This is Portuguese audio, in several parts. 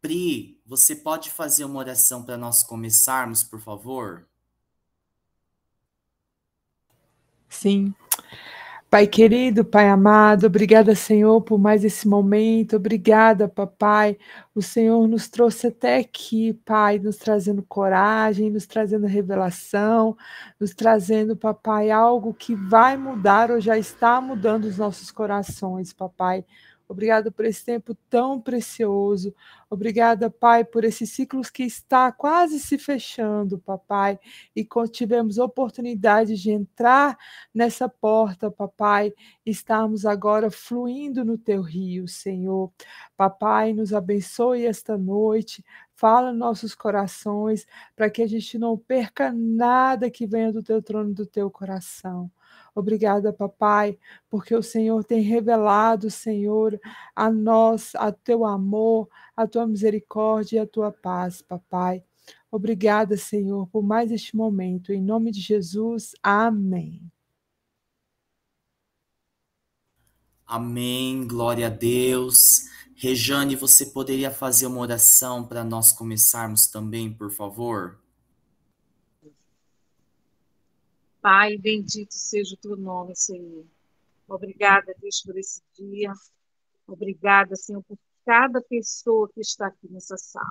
Pri, você pode fazer uma oração para nós começarmos, por favor? Sim. Pai querido, Pai amado, obrigada, Senhor, por mais esse momento. Obrigada, papai. O Senhor nos trouxe até aqui, Pai, nos trazendo coragem, nos trazendo revelação, nos trazendo, papai, algo que vai mudar ou já está mudando os nossos corações, papai. Obrigada por esse tempo tão precioso. Obrigada, Pai, por esses ciclos que está quase se fechando, papai. E tivemos oportunidade de entrar nessa porta, papai, estarmos agora fluindo no teu rio, Senhor. Papai, nos abençoe esta noite, fala nos nossos corações, para que a gente não perca nada que venha do teu trono, do teu coração. Obrigada, papai, porque o Senhor tem revelado, Senhor, a nós, a teu amor, a tua misericórdia e a tua paz, papai. Obrigada, Senhor, por mais este momento. Em nome de Jesus, amém. Amém, glória a Deus. Rejane, você poderia fazer uma oração para nós começarmos também, por favor? Pai, bendito seja o teu nome, Senhor. Obrigada, Deus, por esse dia. Obrigada, Senhor, por cada pessoa que está aqui nessa sala.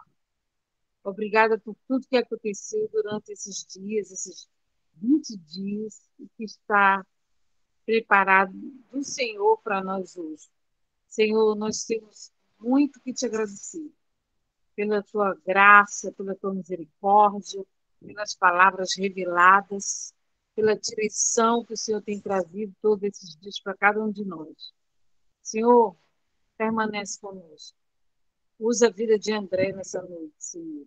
Obrigada por tudo que aconteceu durante esses dias, esses 20 dias, e que está preparado do Senhor para nós hoje. Senhor, nós temos muito que te agradecer pela tua graça, pela tua misericórdia, pelas palavras reveladas, pela direção que o Senhor tem trazido todos esses dias para cada um de nós. Senhor, permanece conosco. Usa a vida de André nessa noite, Senhor.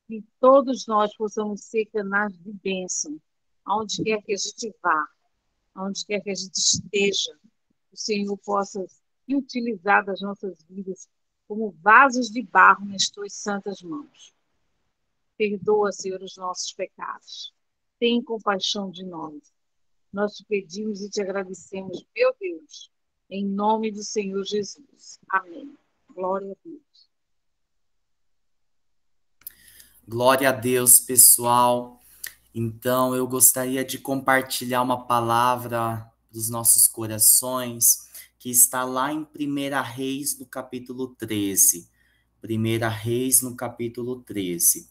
Que todos nós possamos ser canais de bênção, aonde quer que a gente vá, aonde quer que a gente esteja, o Senhor possa utilizar das nossas vidas como vasos de barro nas tuas santas mãos. Perdoa, Senhor, os nossos pecados. Tem compaixão de nós. Nós te pedimos e te agradecemos, meu Deus, em nome do Senhor Jesus. Amém. Glória a Deus. Glória a Deus, pessoal. Então, eu gostaria de compartilhar uma palavra dos nossos corações que está lá em 1 Reis, no capítulo 13. 1 Reis, no capítulo 13.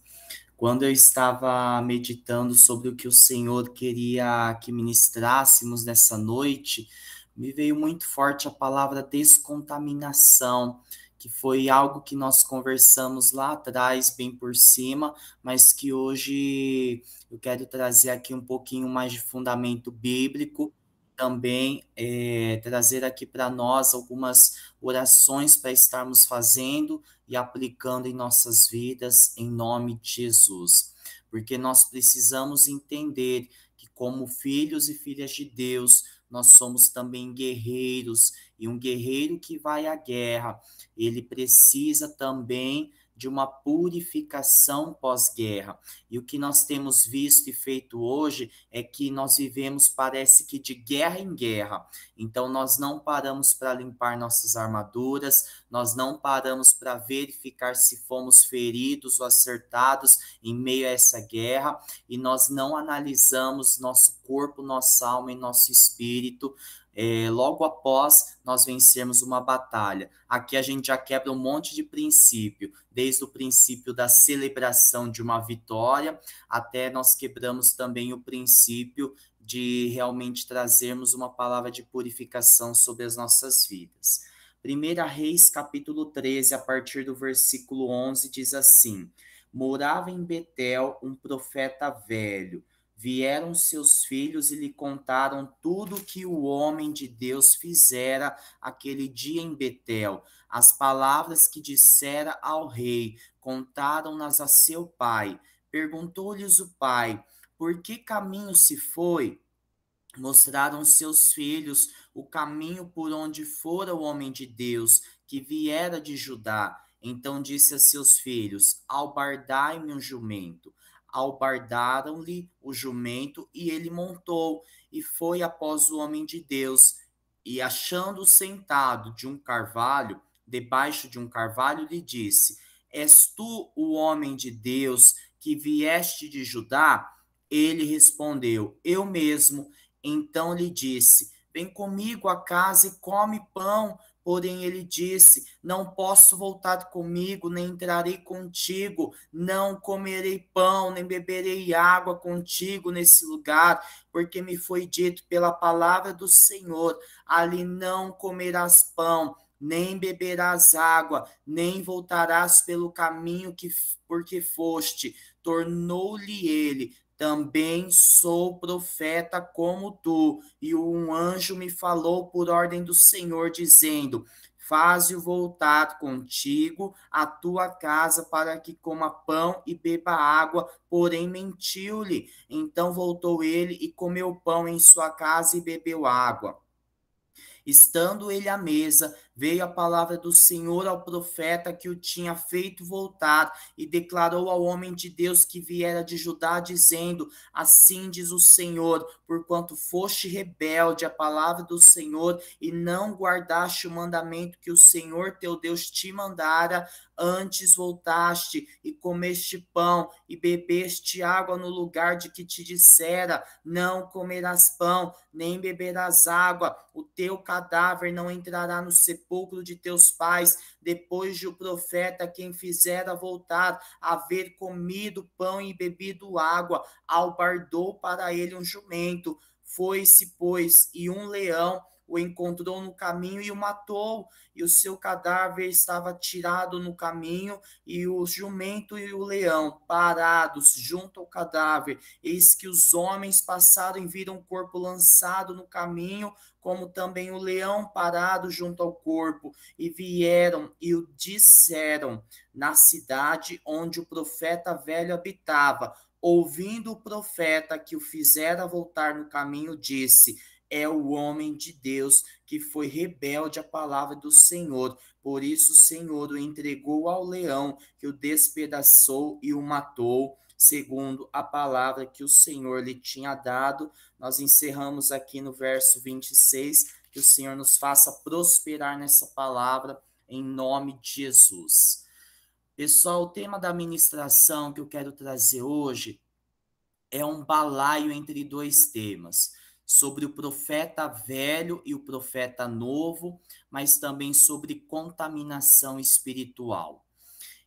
Quando eu estava meditando sobre o que o Senhor queria que ministrássemos nessa noite, me veio muito forte a palavra descontaminação, que foi algo que nós conversamos lá atrás, bem por cima, mas que hoje eu quero trazer aqui um pouquinho mais de fundamento bíblico, também trazer aqui para nós algumas orações para estarmos fazendo e aplicando em nossas vidas, em nome de Jesus. Porque nós precisamos entender que, como filhos e filhas de Deus, nós somos também guerreiros, e um guerreiro que vai à guerra, ele precisa também de uma purificação pós-guerra. E o que nós temos visto e feito hoje é que nós vivemos, parece que de guerra em guerra. Então, nós não paramos para limpar nossas armaduras, nós não paramos para verificar se fomos feridos ou acertados em meio a essa guerra, e nós não analisamos nosso corpo, nossa alma e nosso espírito logo após nós vencermos uma batalha. Aqui a gente já quebra um monte de princípio, desde o princípio da celebração de uma vitória, até nós quebramos também o princípio de realmente trazermos uma palavra de purificação sobre as nossas vidas. 1 Reis, capítulo 13, a partir do versículo 11, diz assim: Morava em Betel um profeta velho. Vieram seus filhos e lhe contaram tudo o que o homem de Deus fizera aquele dia em Betel. As palavras que dissera ao rei, contaram-nas a seu pai. Perguntou-lhes o pai: Por que caminho se foi? Mostraram seus filhos o caminho por onde fora o homem de Deus, que viera de Judá. Então disse a seus filhos: Albardai-me um jumento. Albardaram-lhe o jumento, e ele montou, e foi após o homem de Deus. E achando-o sentado de um carvalho, debaixo de um carvalho, lhe disse: és tu o homem de Deus que vieste de Judá? Ele respondeu: eu mesmo. Então lhe disse: vem comigo à casa e come pão. Porém ele disse: não posso voltar comigo, nem entrarei contigo, não comerei pão, nem beberei água contigo nesse lugar, porque me foi dito pela palavra do Senhor: ali não comerás pão, nem beberás água, nem voltarás pelo caminho que porque foste. Tornou-lhe ele: também sou profeta como tu, e um anjo me falou por ordem do Senhor, dizendo: faze-o voltar contigo à tua casa para que coma pão e beba água. Porém mentiu-lhe. Então voltou ele e comeu pão em sua casa e bebeu água. Estando ele à mesa, veio a palavra do Senhor ao profeta que o tinha feito voltar, e declarou ao homem de Deus que viera de Judá, dizendo: assim diz o Senhor, porquanto foste rebelde à palavra do Senhor, e não guardaste o mandamento que o Senhor teu Deus te mandara, antes voltaste e comeste pão e bebeste água no lugar de que te dissera: não comerás pão, nem beberás água, o teu cadáver não entrará no sepulcro de teus pais, depois de o profeta quem fizera voltar, haver comido pão e bebido água, albardou para ele um jumento. Foi-se, pois, e um leão o encontrou no caminho e o matou, e o seu cadáver estava tirado no caminho, e o jumento e o leão parados junto ao cadáver. Eis que os homens passaram e viram o corpo lançado no caminho, como também o leão parado junto ao corpo, e vieram e o disseram na cidade onde o profeta velho habitava. Ouvindo o profeta que o fizera voltar no caminho, disse: é o homem de Deus que foi rebelde à palavra do Senhor. Por isso o Senhor o entregou ao leão, que o despedaçou e o matou, segundo a palavra que o Senhor lhe tinha dado. Nós encerramos aqui no verso 26, que o Senhor nos faça prosperar nessa palavra, em nome de Jesus. Pessoal, o tema da ministração que eu quero trazer hoje é um balaio entre dois temas, sobre o profeta velho e o profeta novo, mas também sobre contaminação espiritual.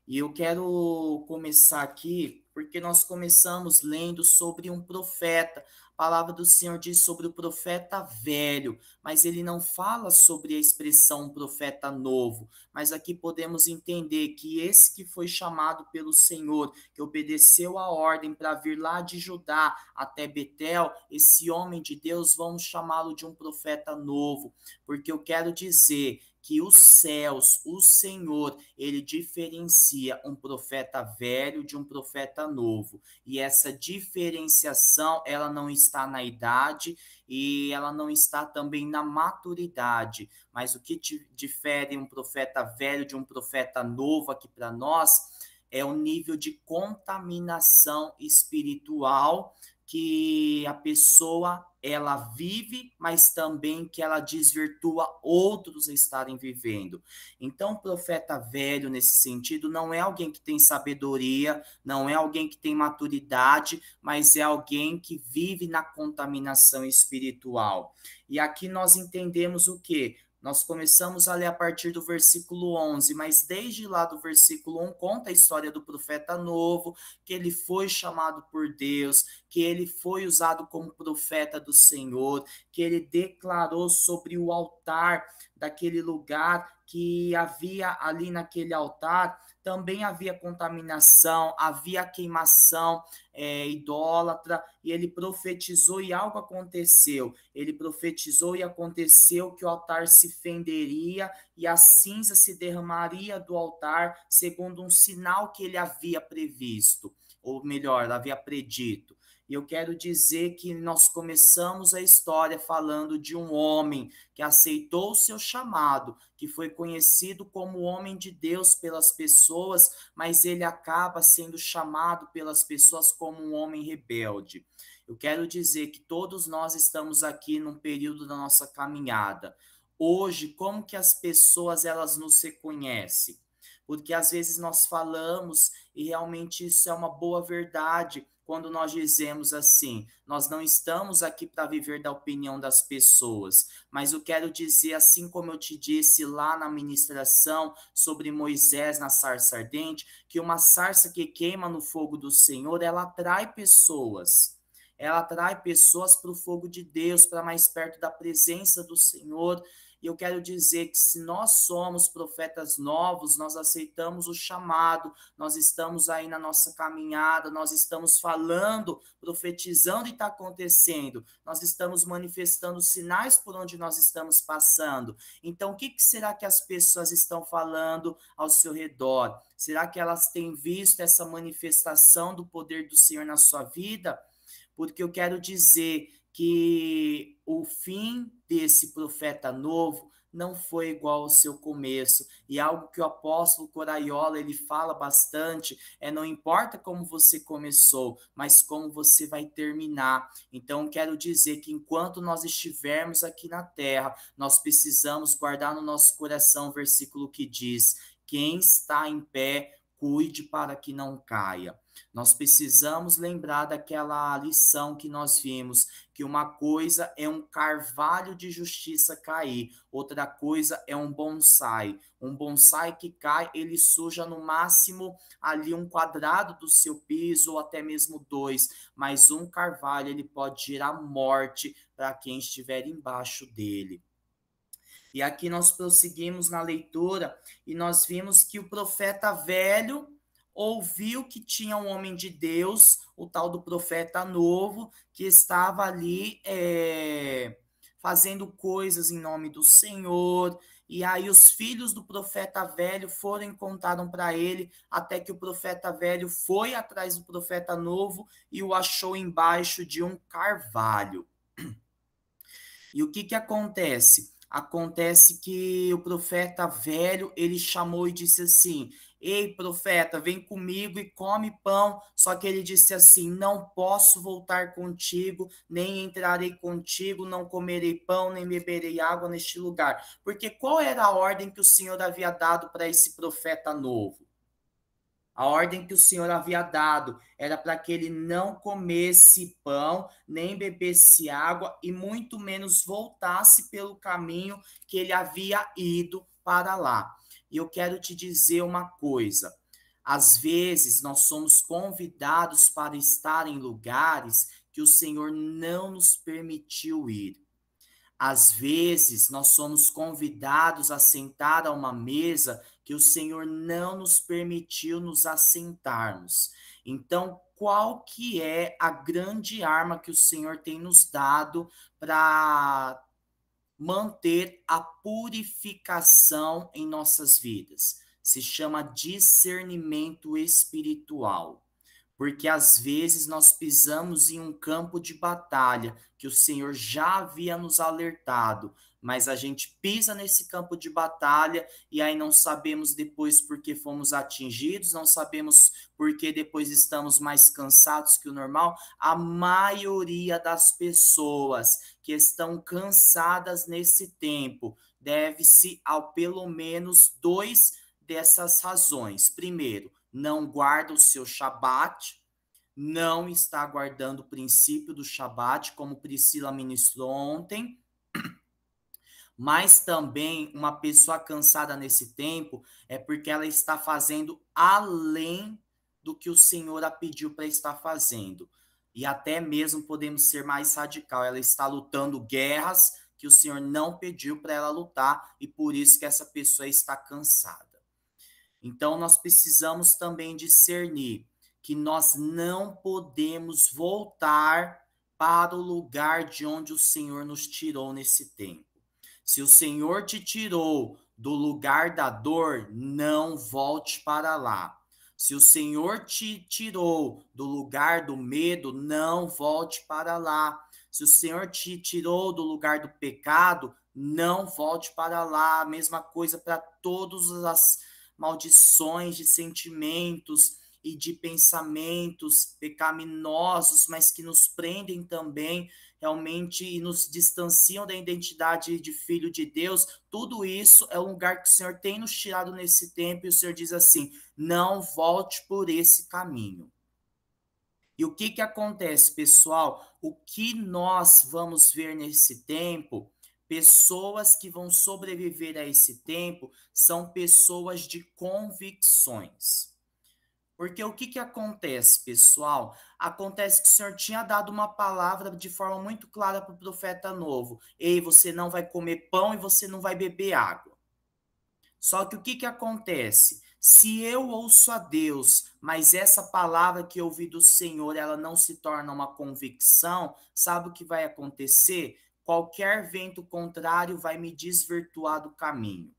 E eu quero começar aqui, porque nós começamos lendo sobre um profeta. A palavra do Senhor diz sobre o profeta velho, mas ele não fala sobre a expressão profeta novo. Mas aqui podemos entender que esse que foi chamado pelo Senhor, que obedeceu a ordem para vir lá de Judá até Betel, esse homem de Deus, vamos chamá-lo de um profeta novo, porque eu quero dizer que os céus, o Senhor, ele diferencia um profeta velho de um profeta novo. E essa diferenciação, ela não está na idade e ela não está também na maturidade. Mas o que difere um profeta velho de um profeta novo aqui para nós é o nível de contaminação espiritual que a pessoa ela vive, mas também que ela desvirtua outros a estarem vivendo. Então, o profeta velho, nesse sentido, não é alguém que tem sabedoria, não é alguém que tem maturidade, mas é alguém que vive na contaminação espiritual. E aqui nós entendemos o quê? Nós começamos a ler a partir do versículo 11, mas desde lá do versículo 1 conta a história do profeta novo, que ele foi chamado por Deus, que ele foi usado como profeta do Senhor, que ele declarou sobre o altar daquele lugar, que havia ali naquele altar, também havia contaminação, havia queimação idólatra, e ele profetizou e algo aconteceu. Ele profetizou e aconteceu que o altar se fenderia e a cinza se derramaria do altar, segundo um sinal que ele havia previsto, ou melhor, havia predito. E eu quero dizer que nós começamos a história falando de um homem que aceitou o seu chamado, que foi conhecido como homem de Deus pelas pessoas, mas ele acaba sendo chamado pelas pessoas como um homem rebelde. Eu quero dizer que todos nós estamos aqui num período da nossa caminhada. Hoje, como que as pessoas elas nos reconhecem? porque às vezes nós falamos e realmente isso é uma boa verdade quando nós dizemos assim: nós não estamos aqui para viver da opinião das pessoas, mas eu quero dizer, assim como eu te disse lá na ministração sobre Moisés na sarça ardente, que uma sarça que queima no fogo do Senhor, ela atrai pessoas. Ela atrai pessoas para o fogo de Deus, para mais perto da presença do Senhor. E eu quero dizer que se nós somos profetas novos, nós aceitamos o chamado, nós estamos aí na nossa caminhada, nós estamos falando, profetizando e está acontecendo, nós estamos manifestando sinais por onde nós estamos passando. Então, o que será que as pessoas estão falando ao seu redor? Será que elas têm visto essa manifestação do poder do Senhor na sua vida? Porque eu quero dizer que o fim desse profeta novo não foi igual ao seu começo. E algo que o apóstolo Coraiola ele fala bastante é: não importa como você começou, mas como você vai terminar. Então, quero dizer que enquanto nós estivermos aqui na terra, nós precisamos guardar no nosso coração o versículo que diz: quem está em pé, cuide para que não caia. Nós precisamos lembrar daquela lição que nós vimos, que uma coisa é um carvalho de justiça cair, outra coisa é um bonsai. Um bonsai que cai, ele suja no máximo ali um quadrado do seu piso, ou até mesmo 2, mas um carvalho ele pode gerar morte para quem estiver embaixo dele. E aqui nós prosseguimos na leitura e nós vimos que o profeta velho ouviu que tinha um homem de Deus, o tal do profeta novo, que estava ali fazendo coisas em nome do Senhor. E aí os filhos do profeta velho foram e contaram para ele, até que o profeta velho foi atrás do profeta novo e o achou embaixo de um carvalho. E o que acontece? Acontece que o profeta velho, ele chamou e disse assim: ei, profeta, vem comigo e come pão. Só que ele disse assim: não posso voltar contigo, nem entrarei contigo, não comerei pão, nem beberei água neste lugar. Porque qual era a ordem que o Senhor havia dado para esse profeta novo? A ordem que o Senhor havia dado era para que ele não comesse pão, nem bebesse água e muito menos voltasse pelo caminho que ele havia ido para lá. E eu quero te dizer uma coisa: às vezes nós somos convidados para estar em lugares que o Senhor não nos permitiu ir. Às vezes, nós somos convidados a sentar a uma mesa que o Senhor não nos permitiu nos assentarmos. Então, qual que é a grande arma que o Senhor tem nos dado para manter a purificação em nossas vidas? Se chama discernimento espiritual. Porque às vezes nós pisamos em um campo de batalha que o Senhor já havia nos alertado, mas a gente pisa nesse campo de batalha e aí não sabemos depois por que fomos atingidos, não sabemos por que depois estamos mais cansados que o normal. A maioria das pessoas que estão cansadas nesse tempo deve-se ao pelo menos 2 dessas razões. Primeiro, não guarda o seu Shabat, não está guardando o princípio do Shabat, como Priscila ministrou ontem. Mas também uma pessoa cansada nesse tempo é porque ela está fazendo além do que o Senhor a pediu para estar fazendo. E até mesmo podemos ser mais radical, ela está lutando guerras que o Senhor não pediu para ela lutar e por isso que essa pessoa está cansada. Então, nós precisamos também discernir que nós não podemos voltar para o lugar de onde o Senhor nos tirou nesse tempo. Se o Senhor te tirou do lugar da dor, não volte para lá. Se o Senhor te tirou do lugar do medo, não volte para lá. Se o Senhor te tirou do lugar do pecado, não volte para lá. A mesma coisa para todas as maldições de sentimentos e de pensamentos pecaminosos, mas que nos prendem também realmente e nos distanciam da identidade de filho de Deus, tudo isso é um lugar que o Senhor tem nos tirado nesse tempo, e o Senhor diz assim: não volte por esse caminho. E o que acontece, pessoal? O que nós vamos ver nesse tempo? Pessoas que vão sobreviver a esse tempo são pessoas de convicções. Porque o que acontece, pessoal? Acontece que o Senhor tinha dado uma palavra de forma muito clara para o profeta novo. Ei, você não vai comer pão e você não vai beber água. Só que o que acontece? Se eu ouço a Deus, mas essa palavra que eu ouvi do Senhor, ela não se torna uma convicção, sabe o que vai acontecer? Qualquer vento contrário vai me desvirtuar do caminho.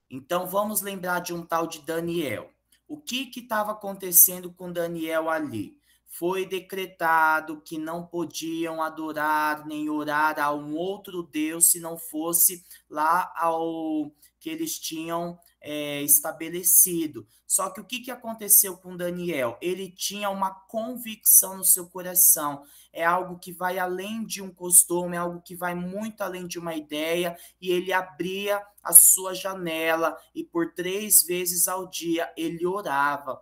Então vamos lembrar de um tal de Daniel. O que estava acontecendo com Daniel ali? Foi decretado que não podiam adorar nem orar a um outro Deus se não fosse lá ao que eles tinham estabelecido. Só que o que aconteceu com Daniel? Ele tinha uma convicção no seu coração. É algo que vai além de um costume, é algo que vai muito além de uma ideia, e ele abria a sua janela e por 3 vezes ao dia ele orava,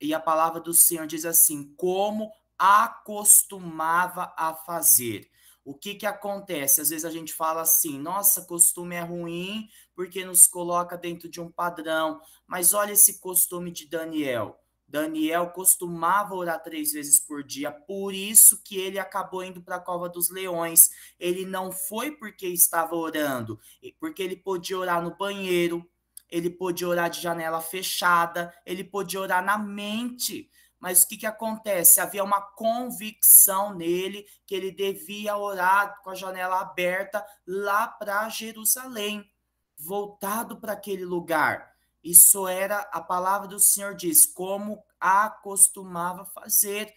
e a palavra do Senhor diz assim, como acostumava a fazer. O que acontece? Às vezes a gente fala assim, nossa, costume é ruim porque nos coloca dentro de um padrão, mas olha esse costume de Daniel. Daniel costumava orar 3 vezes por dia, por isso que ele acabou indo para a cova dos leões. Ele não foi porque estava orando, porque ele podia orar no banheiro, ele podia orar de janela fechada, ele podia orar na mente. Mas o que acontece? Havia uma convicção nele que ele devia orar com a janela aberta lá para Jerusalém, voltado para aquele lugar. Isso era, a palavra do Senhor diz, como acostumava fazer.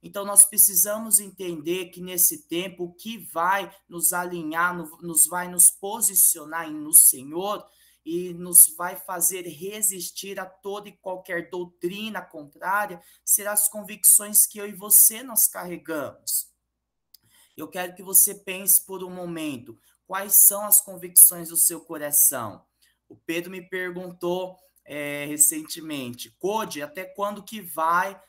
Então, nós precisamos entender que nesse tempo, o que vai nos alinhar, nos vai nos posicionar no Senhor e nos vai fazer resistir a toda e qualquer doutrina contrária, serão as convicções que eu e você nós carregamos. Eu quero que você pense por um momento, quais são as convicções do seu coração? O Pedro me perguntou recentemente, Code, até quando que vai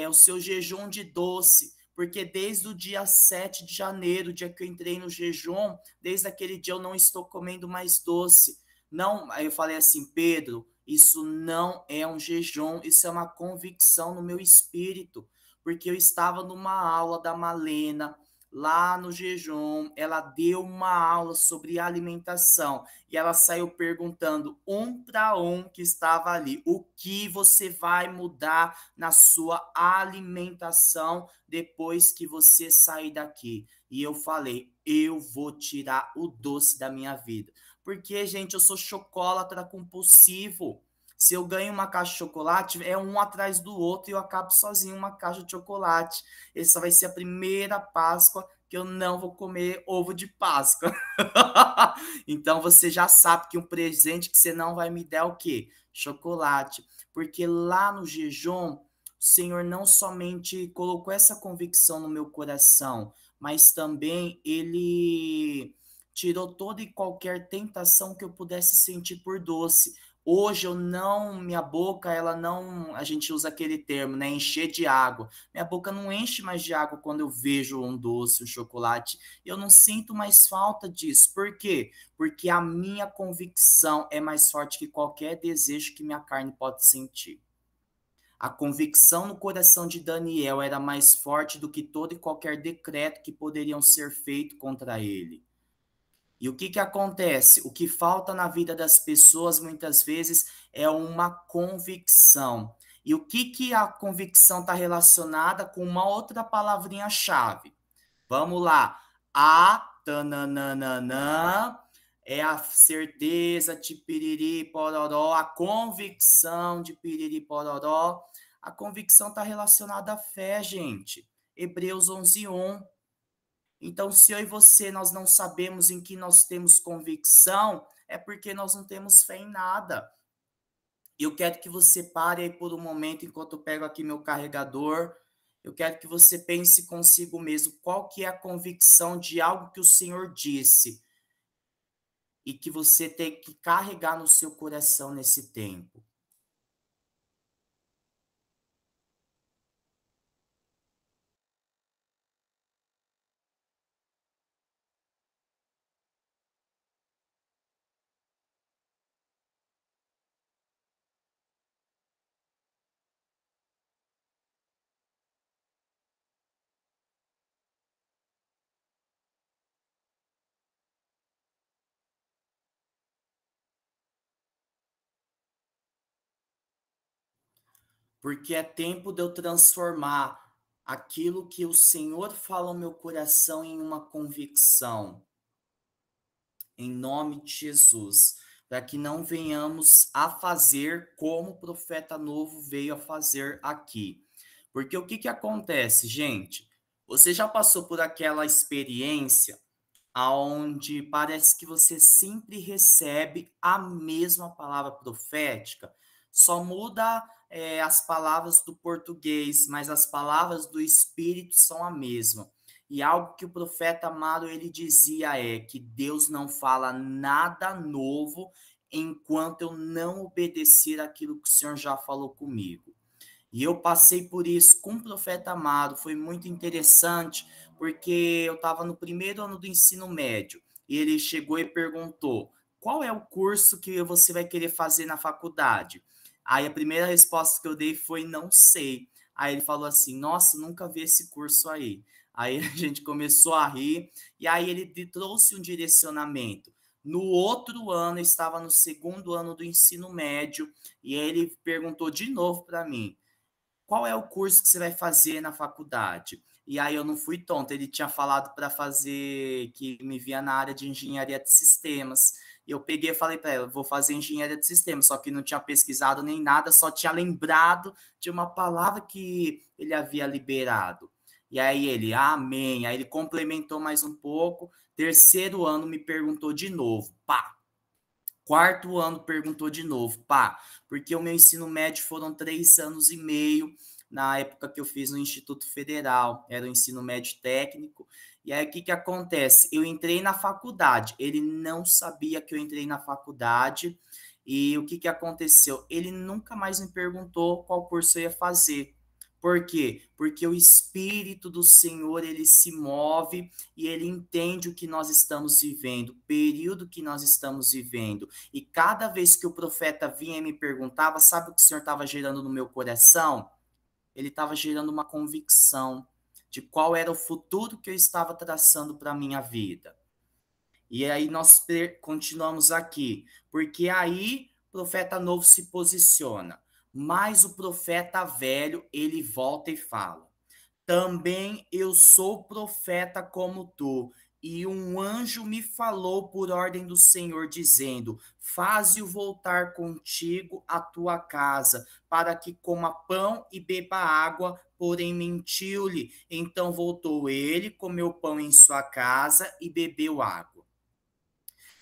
o seu jejum de doce? Porque desde o dia 7 de janeiro, dia que eu entrei no jejum, desde aquele dia eu não estou comendo mais doce. Não, aí eu falei assim, Pedro, isso não é um jejum, isso é uma convicção no meu espírito, porque eu estava numa aula da Malena, lá no jejum, ela deu uma aula sobre alimentação e ela saiu perguntando um para um que estava ali, o que você vai mudar na sua alimentação depois que você sair daqui? E eu falei, eu vou tirar o doce da minha vida. Porque, gente, eu sou chocolatra compulsivo. Se eu ganho uma caixa de chocolate, é um atrás do outro e eu acabo sozinho uma caixa de chocolate. Essa vai ser a primeira Páscoa que eu não vou comer ovo de Páscoa. Então você já sabe que um presente que você não vai me dar é o quê? Chocolate. Porque lá no jejum, o Senhor não somente colocou essa convicção no meu coração, mas também Ele tirou toda e qualquer tentação que eu pudesse sentir por doce. Hoje eu não, minha boca, ela não, a gente usa aquele termo, né, encher de água. Minha boca não enche mais de água quando eu vejo um doce, um chocolate. Eu não sinto mais falta disso. Por quê? Porque a minha convicção é mais forte que qualquer desejo que minha carne pode sentir. A convicção no coração de Daniel era mais forte do que todo e qualquer decreto que poderiam ser feito contra ele. E o que acontece? O que falta na vida das pessoas muitas vezes é uma convicção. E o que a convicção está relacionada com uma outra palavrinha-chave? Vamos lá. A tananana é a certeza de piriri pororó, a convicção de piriri pororó. A convicção está relacionada à fé, gente. Hebreus 11:1. Então, se eu e você nós não sabemos em que nós temos convicção, é porque nós não temos fé em nada. Eu quero que você pare aí por um momento, enquanto eu pego aqui meu carregador. Eu quero que você pense consigo mesmo qual que é a convicção de algo que o Senhor disse e que você tem que carregar no seu coração nesse tempo. Porque é tempo de eu transformar aquilo que o Senhor fala no meu coração em uma convicção. Em nome de Jesus, para que não venhamos a fazer como o profeta novo veio a fazer aqui. Porque o que acontece, gente? Você já passou por aquela experiência aonde parece que você sempre recebe a mesma palavra profética, só muda as palavras do português, mas as palavras do Espírito são a mesma. E algo que o profeta Amaro ele dizia é que Deus não fala nada novo enquanto eu não obedecer aquilo que o Senhor já falou comigo. E eu passei por isso com o profeta Amaro, foi muito interessante, porque eu estava no primeiro ano do ensino médio, e ele chegou e perguntou, qual é o curso que você vai querer fazer na faculdade? Aí a primeira resposta que eu dei foi, não sei. Aí ele falou assim, nossa, nunca vi esse curso aí. Aí a gente começou a rir, e aí ele trouxe um direcionamento. No outro ano, eu estava no segundo ano do ensino médio, e ele perguntou de novo para mim, qual é o curso que você vai fazer na faculdade? E aí eu não fui tonto, ele tinha falado para fazer, que me via na área de engenharia de sistemas. E eu peguei e falei para ela, vou fazer engenharia de sistemas, só que não tinha pesquisado nem nada, só tinha lembrado de uma palavra que ele havia liberado. E aí ele, amém. Aí ele complementou mais um pouco. Terceiro ano me perguntou de novo, pá. Quarto ano perguntou de novo, pá, porque o meu ensino médio foram 3 anos e meio, na época que eu fiz no Instituto Federal, era o ensino médio técnico, e aí o que acontece? Eu entrei na faculdade, ele não sabia que eu entrei na faculdade, e o que aconteceu? Ele nunca mais me perguntou qual curso eu ia fazer. Por quê? Porque o Espírito do Senhor, ele se move e ele entende o que nós estamos vivendo, o período que nós estamos vivendo. E cada vez que o profeta vinha e me perguntava, sabe o que o Senhor estava gerando no meu coração? Ele estava gerando uma convicção de qual era o futuro que eu estava traçando para a minha vida. E aí nós continuamos aqui, porque aí o profeta novo se posiciona, mas o profeta velho, ele volta e fala, também eu sou profeta como tu, e um anjo me falou por ordem do Senhor, dizendo, faze-o voltar contigo à tua casa, para que coma pão e beba água, porém mentiu-lhe. Então voltou ele, comeu pão em sua casa e bebeu água.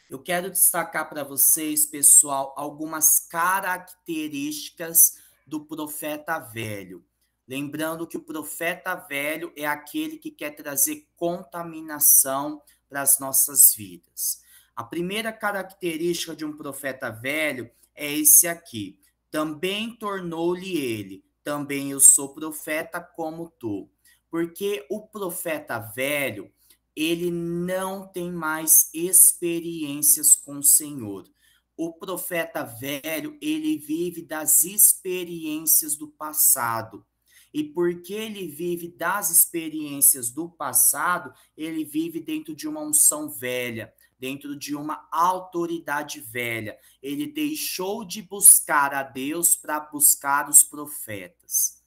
Eu quero destacar para vocês, pessoal, algumas características do profeta velho. Lembrando que o profeta velho é aquele que quer trazer contaminação para as nossas vidas. A primeira característica de um profeta velho é esse aqui. Também tornou-lhe ele, também eu sou profeta como tu. Porque o profeta velho, ele não tem mais experiências com o Senhor. O profeta velho, ele vive das experiências do passado. E porque ele vive das experiências do passado, ele vive dentro de uma unção velha, dentro de uma autoridade velha. Ele deixou de buscar a Deus para buscar os profetas.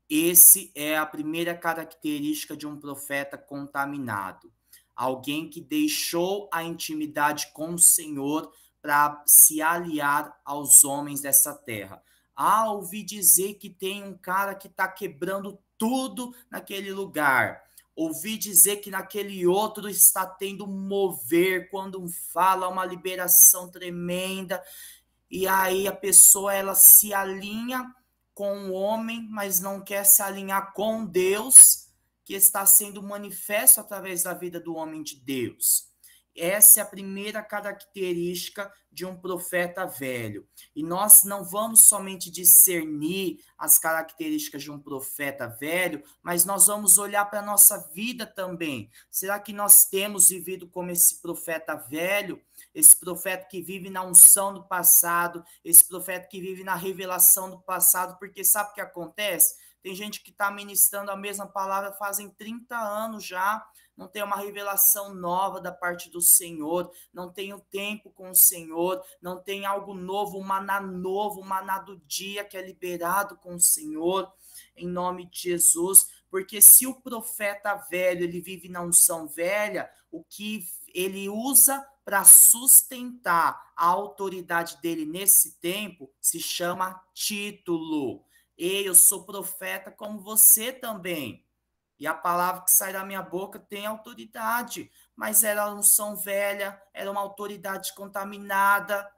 Esse é a primeira característica de um profeta contaminado. Alguém que deixou a intimidade com o Senhor para se aliar aos homens dessa terra. Ah, ouvi dizer que tem um cara que está quebrando tudo naquele lugar. Ouvi dizer que naquele outro está tendo mover, quando fala uma liberação tremenda. e aí a pessoa ela se alinha com o homem, mas não quer se alinhar com Deus, que está sendo manifesto através da vida do homem de Deus. Essa é a primeira característica de um profeta velho. E nós não vamos somente discernir as características de um profeta velho, mas nós vamos olhar para a nossa vida também. Será que nós temos vivido como esse profeta velho? Esse profeta que vive na unção do passado, esse profeta que vive na revelação do passado, porque sabe o que acontece? Tem gente que está ministrando a mesma palavra fazem 30 anos já, não tem uma revelação nova da parte do Senhor, não tem um tempo com o Senhor, não tem algo novo, um maná novo, um maná do dia que é liberado com o Senhor, em nome de Jesus, porque se o profeta velho, ele vive na unção velha, o que ele usa para sustentar a autoridade dele nesse tempo se chama título. Ei, eu sou profeta como você também. E a palavra que sai da minha boca tem autoridade, mas era uma unção velha, era uma autoridade contaminada.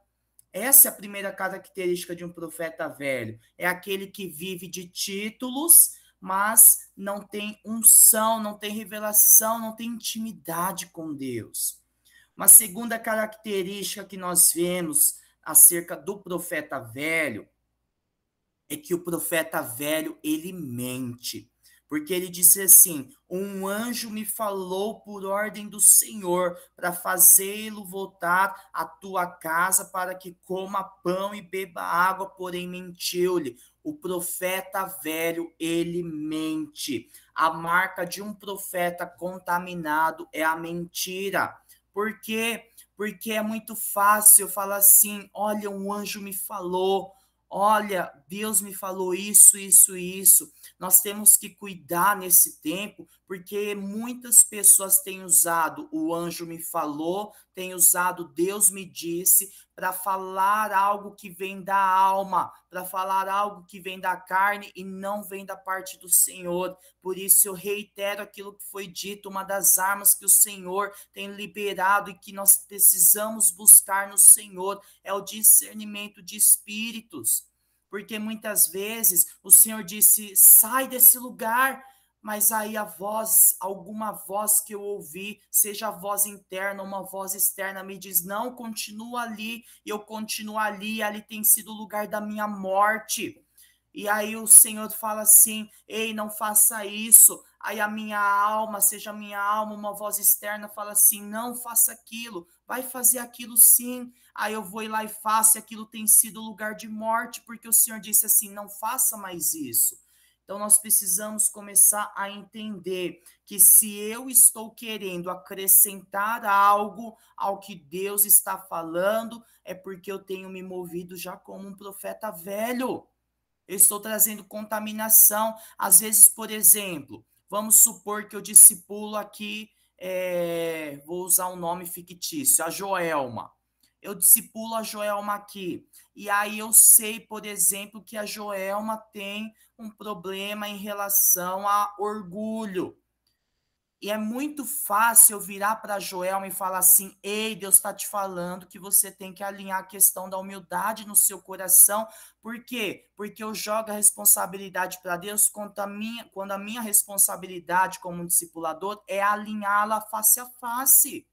Essa é a primeira característica de um profeta velho. É aquele que vive de títulos, mas não tem unção, não tem revelação, não tem intimidade com Deus. Uma segunda característica que nós vemos acerca do profeta velho é que o profeta velho, ele mente. Porque ele disse assim: um anjo me falou por ordem do Senhor para fazê-lo voltar à tua casa para que coma pão e beba água, porém mentiu-lhe. O profeta velho, ele mente. A marca de um profeta contaminado é a mentira. Por quê? Porque é muito fácil falar assim: olha, um anjo me falou. Olha, Deus me falou isso, isso, isso. Nós temos que cuidar nesse tempo, porque muitas pessoas têm usado o anjo me falou, têm usado Deus me disse para falar algo que vem da alma, para falar algo que vem da carne e não vem da parte do Senhor. Por isso eu reitero aquilo que foi dito, uma das armas que o Senhor tem liberado e que nós precisamos buscar no Senhor é o discernimento de espíritos. Porque muitas vezes o Senhor disse, sai desse lugar, mas aí a voz, alguma voz que eu ouvi, seja a voz interna ou uma voz externa, me diz, não, continua ali, e eu continuo ali, ali tem sido o lugar da minha morte. E aí o Senhor fala assim, ei, não faça isso. Aí a minha alma, seja a minha alma, uma voz externa fala assim, não faça aquilo, vai fazer aquilo sim. Aí eu vou ir lá e faço, e aquilo tem sido lugar de morte, porque o Senhor disse assim, não faça mais isso. Então nós precisamos começar a entender que se eu estou querendo acrescentar algo ao que Deus está falando, é porque eu tenho me movido já como um profeta velho. Eu estou trazendo contaminação. Às vezes, por exemplo, vamos supor que eu discipulo aqui, vou usar um nome fictício, a Joelma. Eu discipulo a Joelma aqui. E aí eu sei, por exemplo, que a Joelma tem um problema em relação a orgulho. E é muito fácil eu virar para a Joelma e falar assim, ei, Deus está te falando que você tem que alinhar a questão da humildade no seu coração. Por quê? Porque eu jogo a responsabilidade para Deus quando a minha responsabilidade como discipulador é alinhá-la face a face.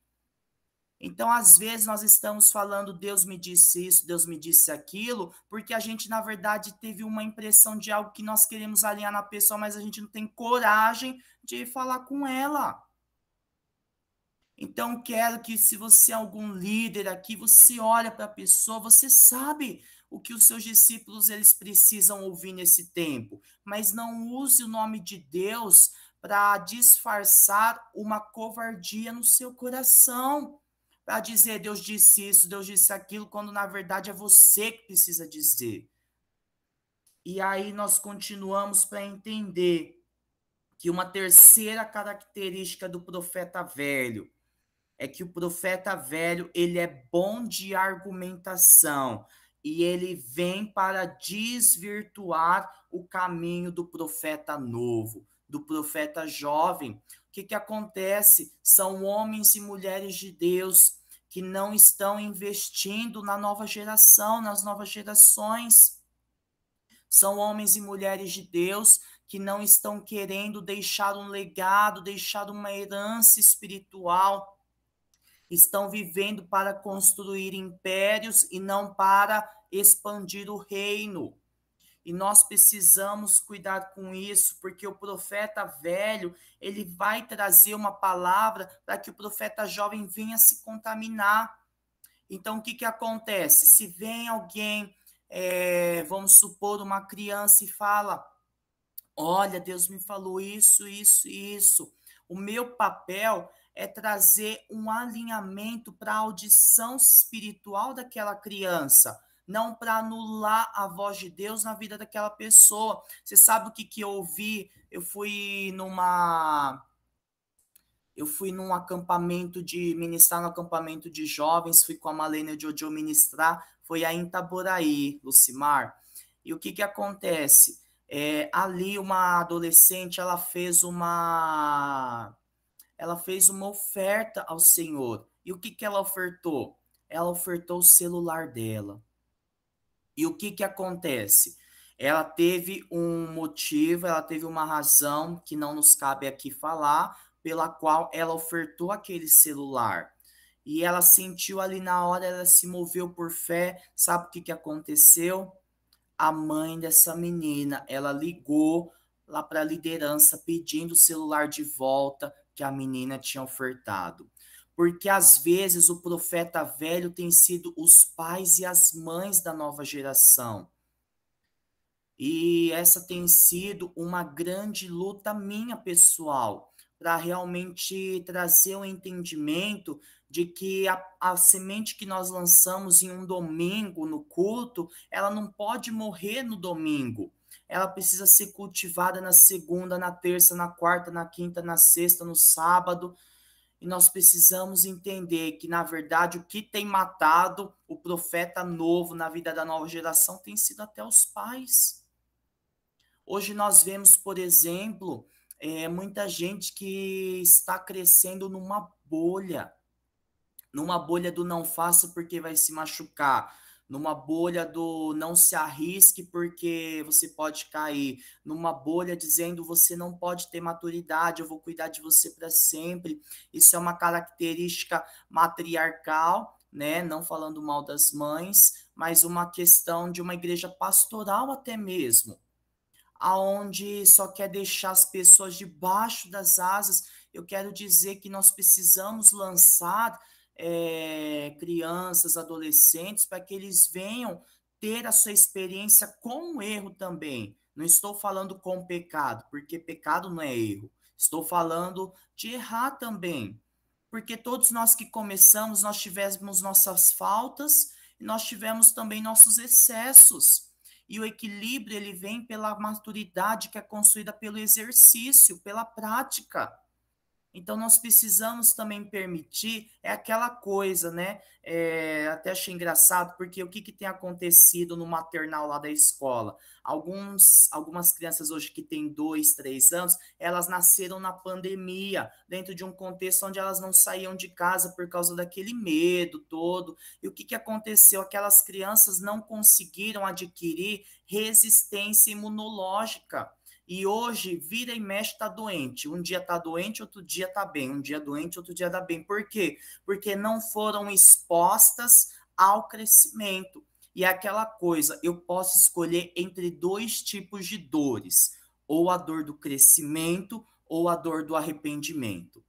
Então, às vezes, nós estamos falando, Deus me disse isso, Deus me disse aquilo, porque a gente, na verdade, teve uma impressão de algo que nós queremos alinhar na pessoa, mas a gente não tem coragem de falar com ela. Então, quero que, se você é algum líder aqui, você olha para a pessoa, você sabe o que os seus discípulos eles precisam ouvir nesse tempo, mas não use o nome de Deus para disfarçar uma covardia no seu coração. Para dizer, Deus disse isso, Deus disse aquilo, quando na verdade é você que precisa dizer. E aí nós continuamos para entender que uma terceira característica do profeta velho é que o profeta velho, ele é bom de argumentação e ele vem para desvirtuar o caminho do profeta novo, do profeta jovem. O que acontece? São homens e mulheres de Deus que não estão investindo na nova geração, nas novas gerações. São homens e mulheres de Deus que não estão querendo deixar um legado, deixar uma herança espiritual. Estão vivendo para construir impérios e não para expandir o reino. E nós precisamos cuidar com isso, porque o profeta velho, ele vai trazer uma palavra para que o profeta jovem venha se contaminar. Então, o que que acontece? Se vem alguém, vamos supor, uma criança e fala, olha, Deus me falou isso, isso, isso. O meu papel é trazer um alinhamento para a audição espiritual daquela criança, não para anular a voz de Deus na vida daquela pessoa. Você sabe o que que eu ouvi? Eu fui num acampamento ministrar no acampamento de jovens, fui com a Malena Jojo ministrar, foi aí em Itaboraí, Lucimar. E o que que acontece? Ali uma adolescente, ela fez uma oferta ao Senhor. E o que que ela ofertou? Ela ofertou o celular dela. E o que que acontece? Ela teve um motivo, ela teve uma razão que não nos cabe aqui falar, pela qual ela ofertou aquele celular. E ela sentiu ali na hora, ela se moveu por fé. Sabe o que que aconteceu? A mãe dessa menina, ela ligou lá para a liderança pedindo o celular de volta que a menina tinha ofertado. Porque às vezes o profeta velho tem sido os pais e as mães da nova geração. E essa tem sido uma grande luta minha pessoal, para realmente trazer um entendimento de que a semente que nós lançamos em um domingo no culto, ela não pode morrer no domingo. Ela precisa ser cultivada na segunda, na terça, na quarta, na quinta, na sexta, no sábado. E nós precisamos entender que, na verdade, o que tem matado o profeta novo na vida da nova geração tem sido até os pais. Hoje nós vemos, por exemplo, muita gente que está crescendo numa bolha do não faça porque vai se machucar, numa bolha do não se arrisque porque você pode cair, numa bolha dizendo você não pode ter maturidade, eu vou cuidar de você para sempre. Isso é uma característica matriarcal, né? Não falando mal das mães, mas uma questão de uma igreja pastoral até mesmo, aonde só quer deixar as pessoas debaixo das asas. Eu quero dizer que nós precisamos lançar crianças, adolescentes, para que eles venham ter a sua experiência com o erro também. Não estou falando com pecado, porque pecado não é erro. Estou falando de errar também. Porque todos nós que começamos, nós tivemos nossas faltas e nós tivemos também nossos excessos. E o equilíbrio, ele vem pela maturidade que é construída pelo exercício, pela prática. Então, nós precisamos também permitir, é aquela coisa, né? Até achei engraçado, porque o que, que tem acontecido no maternal lá da escola? Algumas crianças hoje que têm 2, 3 anos, elas nasceram na pandemia, dentro de um contexto onde elas não saíam de casa por causa daquele medo todo. E o que, que aconteceu? Aquelas crianças não conseguiram adquirir resistência imunológica. E hoje, vira e mexe, tá doente. Um dia tá doente, outro dia tá bem. Um dia doente, outro dia tá bem. Por quê? Porque não foram expostas ao crescimento. E é aquela coisa, eu posso escolher entre dois tipos de dores. Ou a dor do crescimento, ou a dor do arrependimento.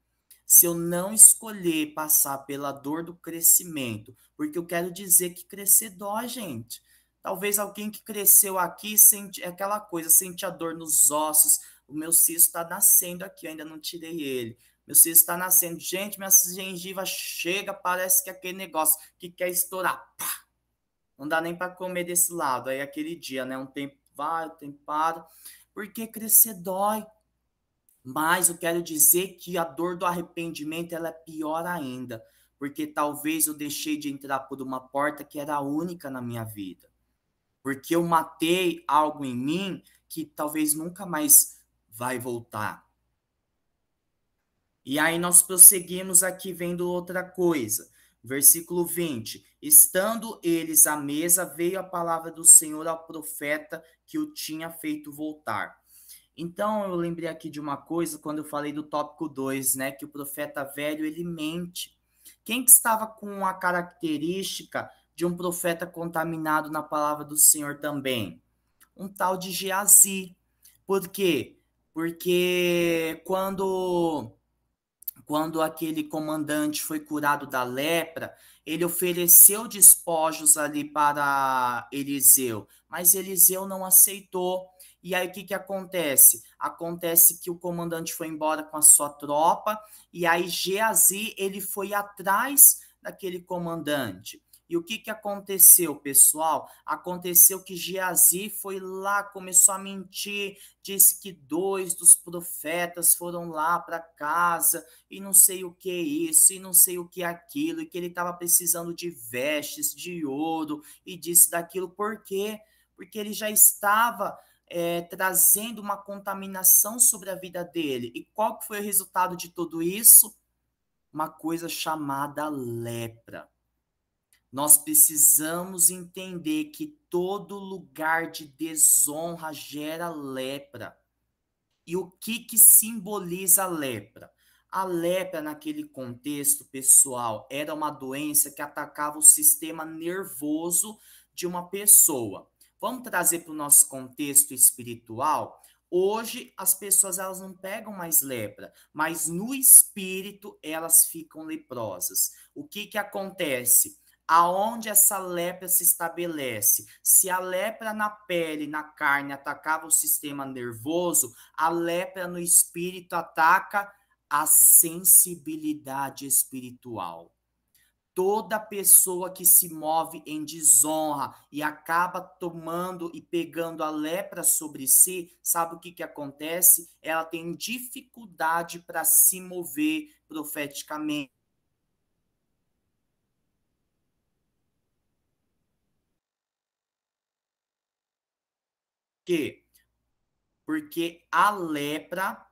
Se eu não escolher passar pela dor do crescimento, porque eu quero dizer que crescer dói, gente. Talvez alguém que cresceu aqui sente aquela coisa, sente a dor nos ossos. O meu siso está nascendo aqui, eu ainda não tirei ele. Meu siso está nascendo. Gente, minha gengiva chega, parece que é aquele negócio que quer estourar. Pá! Não dá nem para comer desse lado. Aí aquele dia, né? Um tempo vai, um tempo para. Porque crescer dói. Mas eu quero dizer que a dor do arrependimento ela é pior ainda. Porque talvez eu deixei de entrar por uma porta que era a única na minha vida. Porque eu matei algo em mim que talvez nunca mais vai voltar. E aí nós prosseguimos aqui vendo outra coisa. Versículo 20. Estando eles à mesa, veio a palavra do Senhor ao profeta que o tinha feito voltar. Então, eu lembrei aqui de uma coisa quando eu falei do tópico 2, né? Que o profeta velho, ele mente. Quem que estava com a característica de um profeta contaminado na palavra do Senhor também? Um tal de Geazi. Por quê? Porque quando aquele comandante foi curado da lepra, ele ofereceu despojos ali para Eliseu, mas Eliseu não aceitou. E aí o que que acontece? Acontece que o comandante foi embora com a sua tropa, e aí Geazi, ele foi atrás daquele comandante. E o que que aconteceu, pessoal? Aconteceu que Geazi foi lá, começou a mentir, disse que 2 dos profetas foram lá para casa e não sei o que isso, e não sei o que aquilo, e que ele estava precisando de vestes, de ouro, e disso, daquilo. Por quê? Porque ele já estava trazendo uma contaminação sobre a vida dele. E qual que foi o resultado de tudo isso? Uma coisa chamada lepra. Nós precisamos entender que todo lugar de desonra gera lepra. E o que que simboliza a lepra? A lepra, naquele contexto, pessoal, era uma doença que atacava o sistema nervoso de uma pessoa. Vamos trazer para o nosso contexto espiritual? Hoje, as pessoas elas não pegam mais lepra, mas no espírito elas ficam leprosas. O que que acontece? Aonde essa lepra se estabelece? Se a lepra na pele, na carne, atacava o sistema nervoso, a lepra no espírito ataca a sensibilidade espiritual. Toda pessoa que se move em desonra e acaba tomando e pegando a lepra sobre si, sabe o que que acontece? Ela tem dificuldade para se mover profeticamente. Por quê? Porque a lepra,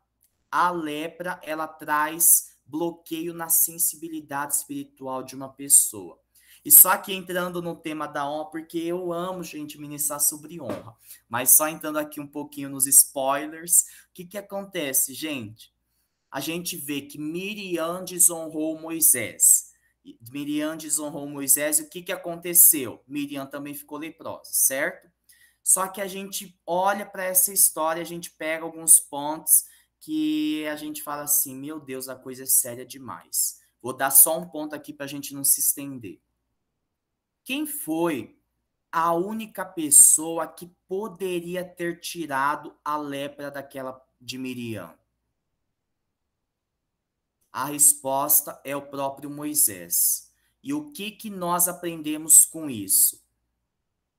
ela traz bloqueio na sensibilidade espiritual de uma pessoa. E só aqui entrando no tema da honra, porque eu amo, gente, ministrar sobre honra. Mas só entrando aqui um pouquinho nos spoilers, o que que acontece, gente? A gente vê que Miriam desonrou Moisés. Miriam desonrou Moisés, e o que que aconteceu? Miriam também ficou leprosa, certo? Só que a gente olha para essa história, a gente pega alguns pontos que a gente fala assim, meu Deus, a coisa é séria demais. Vou dar só um ponto aqui para a gente não se estender. Quem foi a única pessoa que poderia ter tirado a lepra daquela de Miriam? A resposta é o próprio Moisés. E o que que nós aprendemos com isso?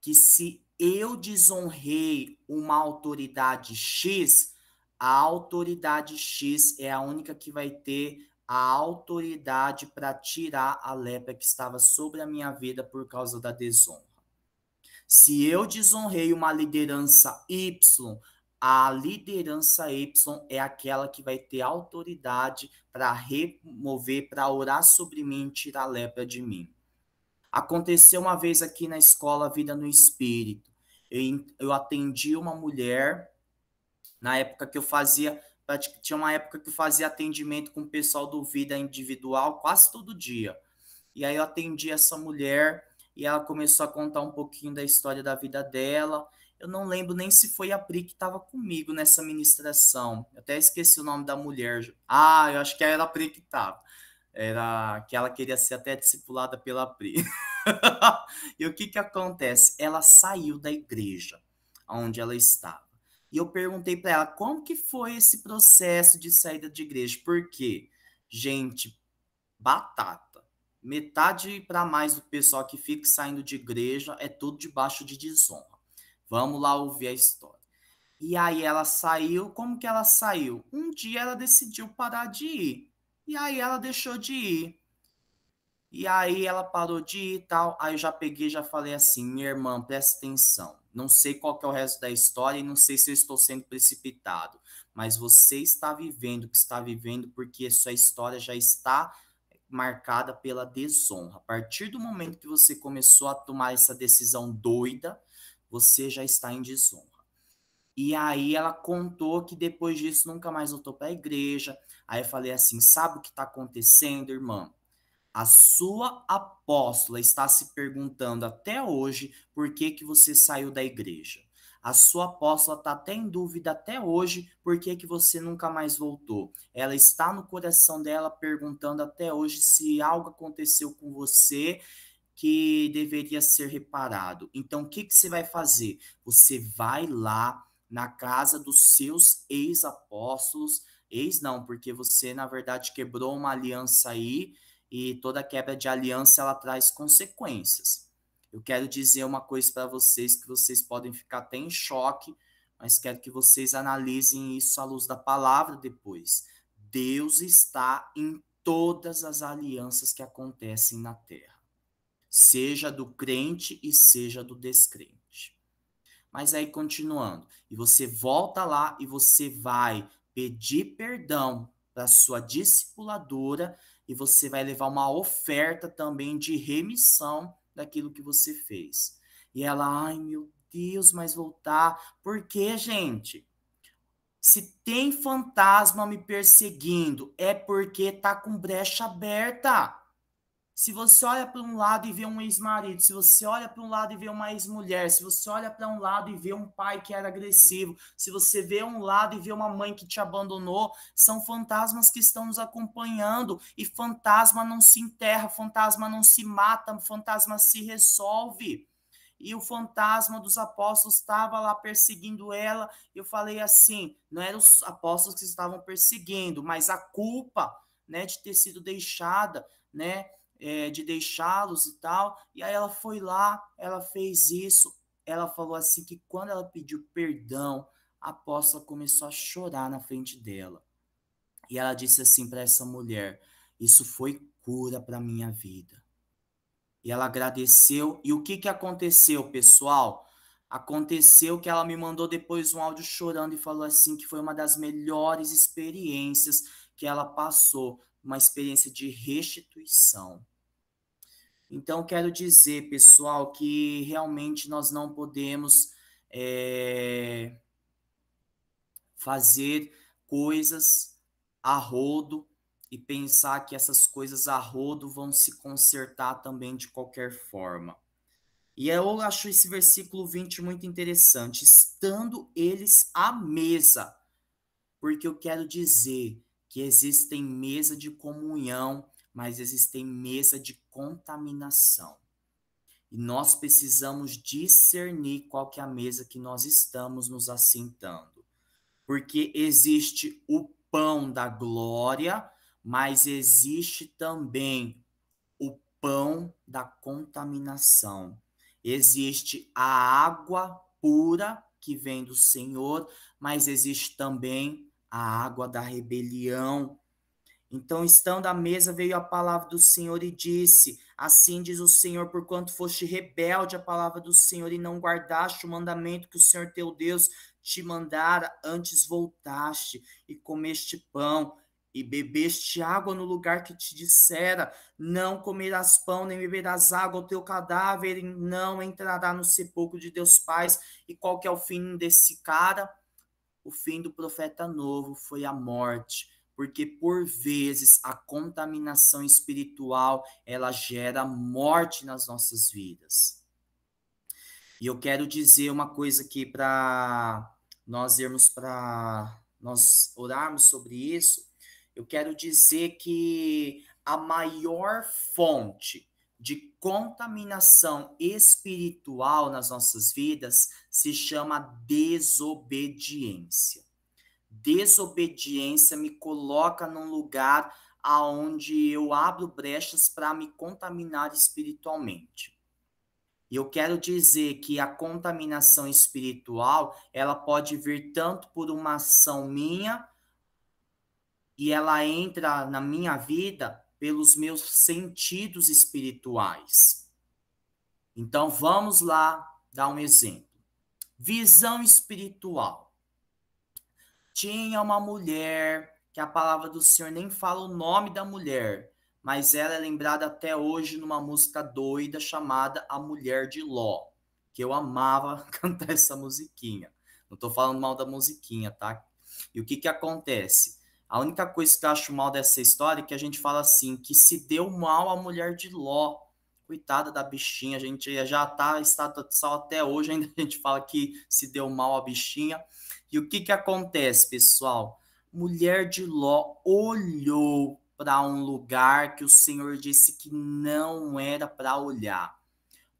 Que se eu desonrei uma autoridade X, a autoridade X é a única que vai ter a autoridade para tirar a lepra que estava sobre a minha vida por causa da desonra. Se eu desonrei uma liderança Y, a liderança Y é aquela que vai ter autoridade para remover, para orar sobre mim e tirar a lepra de mim. Aconteceu uma vez aqui na escola Vida no Espírito. Eu atendi uma mulher, na época que eu fazia, tinha uma época que eu fazia atendimento com o pessoal do Vida Individual quase todo dia. E aí eu atendi essa mulher e ela começou a contar um pouquinho da história da vida dela. Eu não lembro nem se foi a Pri que estava comigo nessa ministração. Eu até esqueci o nome da mulher. Ah, eu acho que era a Pri que estava. Era que ela queria ser até discipulada pela Pri. E o que que acontece? Ela saiu da igreja onde ela estava. E eu perguntei para ela como que foi esse processo de saída de igreja. Por quê? Gente, batata. Metade para mais do pessoal que fica saindo de igreja é tudo debaixo de desonra. Vamos lá ouvir a história. E aí ela saiu, como que ela saiu? Um dia ela decidiu parar de ir. E aí ela deixou de ir. E aí ela parou de ir e tal. Aí eu já peguei e já falei assim, minha irmã, presta atenção. Não sei qual que é o resto da história e não sei se eu estou sendo precipitado. Mas você está vivendo o que está vivendo porque sua história já está marcada pela desonra. A partir do momento que você começou a tomar essa decisão doida, você já está em desonra. E aí ela contou que depois disso nunca mais voltou para a igreja. Aí eu falei assim, sabe o que está acontecendo, irmã? A sua apóstola está se perguntando até hoje por que que você saiu da igreja. A sua apóstola está até em dúvida até hoje por que que você nunca mais voltou. Ela está no coração dela perguntando até hoje se algo aconteceu com você que deveria ser reparado. Então, o que que você vai fazer? Você vai lá na casa dos seus ex-apóstolos, ex não, porque você, na verdade, quebrou uma aliança aí, e toda quebra de aliança, ela traz consequências. Eu quero dizer uma coisa para vocês, que vocês podem ficar até em choque, mas quero que vocês analisem isso à luz da palavra depois. Deus está em todas as alianças que acontecem na terra, seja do crente e seja do descrente. Mas aí, continuando, e você volta lá e você vai pedir perdão para sua discipuladora e você vai levar uma oferta também de remissão daquilo que você fez. E ela, ai meu Deus, mas voltar. Por quê, gente? Se tem fantasma me perseguindo, é porque tá com brecha aberta. Se você olha para um lado e vê um ex-marido, se você olha para um lado e vê uma ex-mulher, se você olha para um lado e vê um pai que era agressivo, se você vê um lado e vê uma mãe que te abandonou, são fantasmas que estão nos acompanhando. E fantasma não se enterra, fantasma não se mata, fantasma se resolve. E o fantasma dos apóstolos estava lá perseguindo ela. Eu falei assim, não eram os apóstolos que estavam perseguindo, mas a culpa, né, de ter sido deixada, né, de deixá-los e tal. E aí ela foi lá, ela fez isso. Ela falou assim que quando ela pediu perdão, a apóstola começou a chorar na frente dela. E ela disse assim para essa mulher: isso foi cura para minha vida. E ela agradeceu. E o que que aconteceu, pessoal? Aconteceu que ela me mandou depois um áudio chorando e falou assim que foi uma das melhores experiências que ela passou, uma experiência de restituição. Então, quero dizer, pessoal, que realmente nós não podemos fazer coisas a rodo e pensar que essas coisas a rodo vão se consertar também de qualquer forma. E eu acho esse versículo 20 muito interessante. Estando eles à mesa, porque eu quero dizer que existem mesa de comunhão, mas existem mesa de contaminação. E nós precisamos discernir qual que é a mesa que nós estamos nos assentando. Porque existe o pão da glória, mas existe também o pão da contaminação. Existe a água pura que vem do Senhor, mas existe também a água da rebelião. Então, estando à mesa, veio a palavra do Senhor e disse: assim diz o Senhor, porquanto foste rebelde à palavra do Senhor e não guardaste o mandamento que o Senhor teu Deus te mandara, antes voltaste e comeste pão e bebeste água no lugar que te dissera: não comerás pão, nem beberás água, o teu cadáver não entrará no sepulcro de teus pais. E qual que é o fim desse cara? O fim do profeta novo foi a morte, porque por vezes a contaminação espiritual, ela gera morte nas nossas vidas. E eu quero dizer uma coisa aqui para nós orarmos sobre isso. Eu quero dizer que a maior fonte de contaminação espiritual nas nossas vidas se chama desobediência. Desobediência me coloca num lugar aonde eu abro brechas para me contaminar espiritualmente. E eu quero dizer que a contaminação espiritual, ela pode vir tanto por uma ação minha, e ela entra na minha vida pelos meus sentidos espirituais. Então, vamos lá dar um exemplo. Visão espiritual. Tinha uma mulher, que a palavra do Senhor nem fala o nome da mulher, mas ela é lembrada até hoje numa música doida chamada A Mulher de Ló, que eu amava cantar essa musiquinha. Não tô falando mal da musiquinha, tá? E o que que acontece? A única coisa que eu acho mal dessa história é que a gente fala assim, que se deu mal a mulher de Ló. Coitada da bichinha, a gente já tá em estado de sal até hoje, ainda a gente fala que se deu mal a bichinha. E o que que acontece, pessoal? Mulher de Ló olhou para um lugar que o Senhor disse que não era para olhar.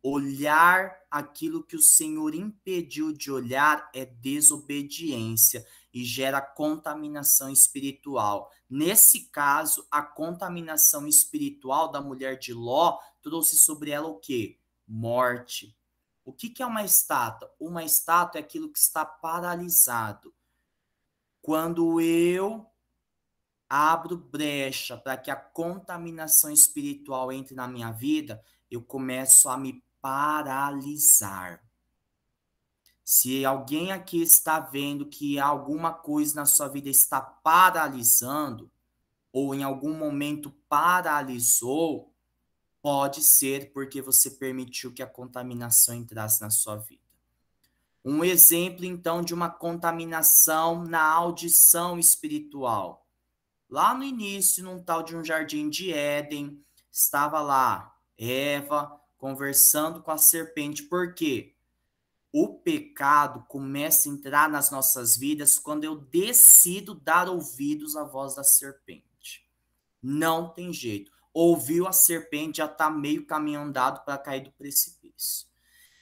Olhar aquilo que o Senhor impediu de olhar é desobediência e gera contaminação espiritual. Nesse caso, a contaminação espiritual da mulher de Ló trouxe sobre ela o quê? Morte. O que que é uma estátua? Uma estátua é aquilo que está paralisado. Quando eu abro brecha para que a contaminação espiritual entre na minha vida, eu começo a me paralisar. Se alguém aqui está vendo que alguma coisa na sua vida está paralisando, ou em algum momento paralisou, pode ser porque você permitiu que a contaminação entrasse na sua vida. Um exemplo, então, de uma contaminação na audição espiritual. Lá no início, num tal de um jardim de Éden, estava lá Eva conversando com a serpente. Por quê? O pecado começa a entrar nas nossas vidas quando eu decido dar ouvidos à voz da serpente. Não tem jeito. Ouviu a serpente, já está meio caminho andado para cair do precipício.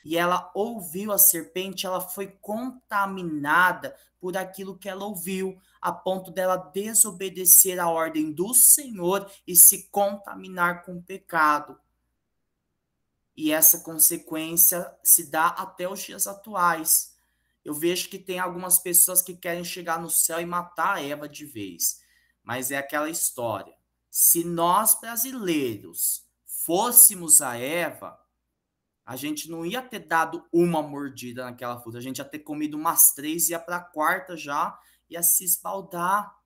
E ela ouviu a serpente, ela foi contaminada por aquilo que ela ouviu, a ponto dela desobedecer a ordem do Senhor e se contaminar com o pecado. E essa consequência se dá até os dias atuais. Eu vejo que tem algumas pessoas que querem chegar no céu e matar a Eva de vez. Mas é aquela história. Se nós brasileiros fôssemos a Eva, a gente não ia ter dado uma mordida naquela fruta, a gente ia ter comido umas 3, ia para a quarta já, ia se esbaldar.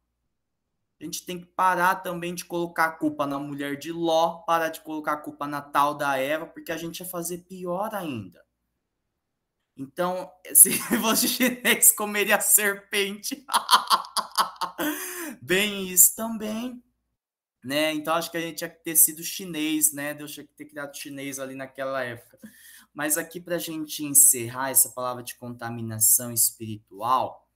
A gente tem que parar também de colocar a culpa na mulher de Ló, parar de colocar a culpa na tal da Eva, porque a gente ia fazer pior ainda. Então, se fosse chinês, comeria serpente. Bem isso também, né? Então, acho que a gente tinha que ter sido chinês, né? Deus tinha que ter criado chinês ali naquela época. Mas aqui, para a gente encerrar essa palavra de contaminação espiritual,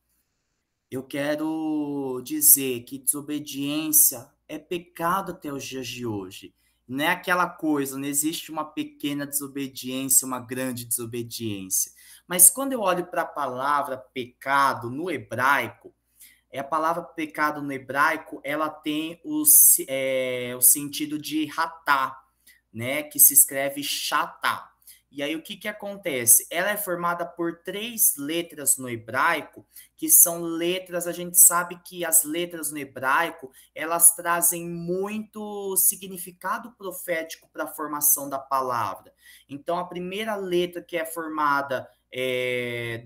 eu quero dizer que desobediência é pecado até os dias de hoje. Não é aquela coisa, não existe uma pequena desobediência, uma grande desobediência. Mas quando eu olho para a palavra pecado no hebraico, a palavra pecado no hebraico, ela tem o sentido de ratá, né? Que se escreve chatá. E aí o que que acontece? Ela é formada por 3 letras no hebraico, que são letras, a gente sabe que as letras no hebraico, elas trazem muito significado profético para a formação da palavra. Então a primeira letra que é formada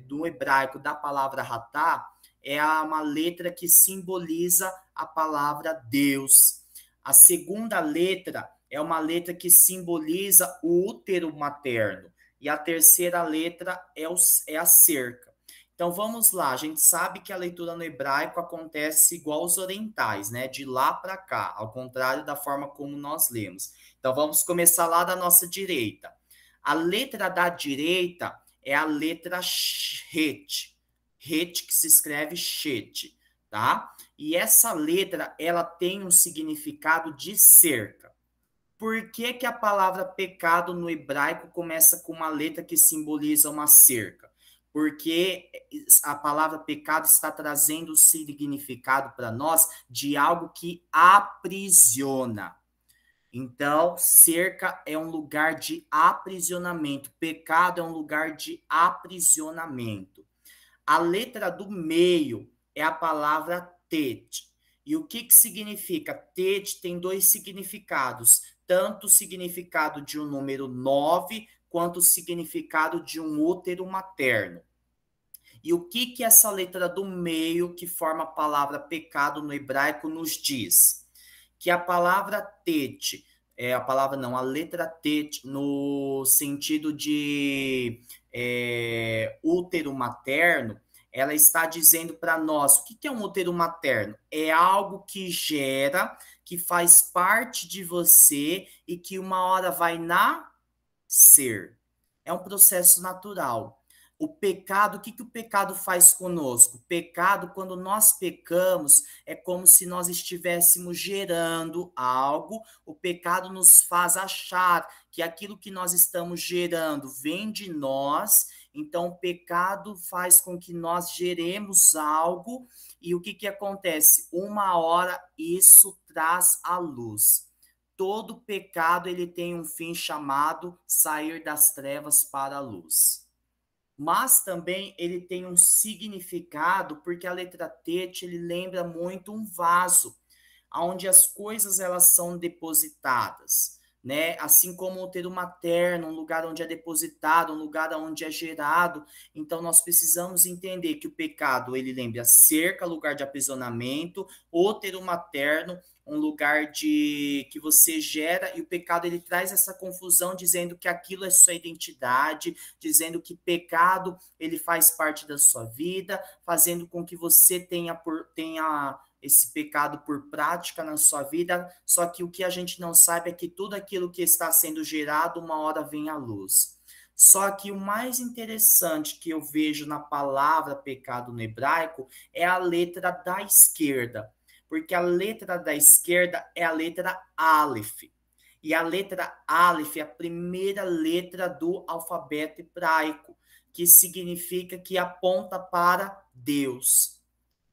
do hebraico da palavra ratá, é uma letra que simboliza a palavra Deus. A segunda letra é uma letra que simboliza o útero materno. E a terceira letra é a cerca. Então vamos lá, a gente sabe que a leitura no hebraico acontece igual aos orientais, né? De lá para cá, ao contrário da forma como nós lemos. Então vamos começar lá da nossa direita. A letra da direita é a letra Het. Het, que se escreve Shet, tá? E essa letra, ela tem um significado de cerca. Por que que a palavra pecado no hebraico começa com uma letra que simboliza uma cerca? Porque a palavra pecado está trazendo o significado para nós de algo que aprisiona. Então, cerca é um lugar de aprisionamento. Pecado é um lugar de aprisionamento. A letra do meio é a palavra tet. E o que significa? Tet tem 2 significados, tanto o significado de um número 9, quanto o significado de um útero materno. E o que essa letra do meio, que forma a palavra pecado no hebraico, nos diz? que a palavra tete, a letra tete, no sentido de útero materno, ela está dizendo para nós, o que é um útero materno? É algo que gera, que faz parte de você e que uma hora vai nascer. É um processo natural. O pecado, o que o pecado faz conosco? O pecado, quando nós pecamos, é como se nós estivéssemos gerando algo. O pecado nos faz achar que aquilo que nós estamos gerando vem de nós. Então, o pecado faz com que nós geremos algo. E o que acontece? Uma hora isso traz à luz. Todo pecado ele tem um fim chamado sair das trevas para a luz. Mas também ele tem um significado, porque a letra T ele lembra muito um vaso, onde as coisas elas são depositadas, né? Assim como o útero materno, um lugar onde é depositado, um lugar onde é gerado. Então nós precisamos entender que o pecado ele lembra cerca, lugar de aprisionamento, útero materno, um lugar de que você gera, e o pecado ele traz essa confusão dizendo que aquilo é sua identidade, dizendo que pecado ele faz parte da sua vida, fazendo com que você tenha esse pecado por prática na sua vida, só que o que a gente não sabe é que tudo aquilo que está sendo gerado uma hora vem à luz. Só que o mais interessante que eu vejo na palavra pecado no hebraico é a letra da esquerda, porque a letra da esquerda é a letra Aleph. E a letra Aleph é a primeira letra do alfabeto hebraico, que significa que aponta para Deus.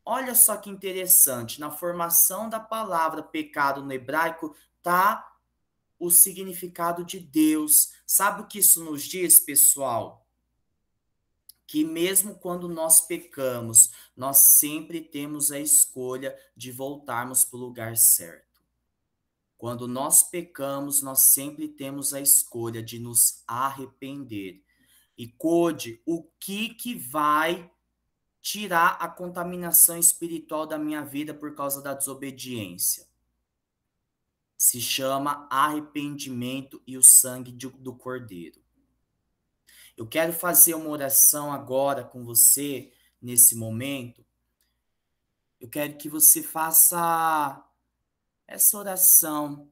Olha só que interessante, na formação da palavra pecado no hebraico está o significado de Deus. Sabe o que isso nos diz, pessoal? Que mesmo quando nós pecamos, nós sempre temos a escolha de voltarmos para o lugar certo. Quando nós pecamos, nós sempre temos a escolha de nos arrepender. E Code, o que vai tirar a contaminação espiritual da minha vida por causa da desobediência? Se chama arrependimento e o sangue do Cordeiro. Eu quero fazer uma oração agora com você, nesse momento. Eu quero que você faça essa oração.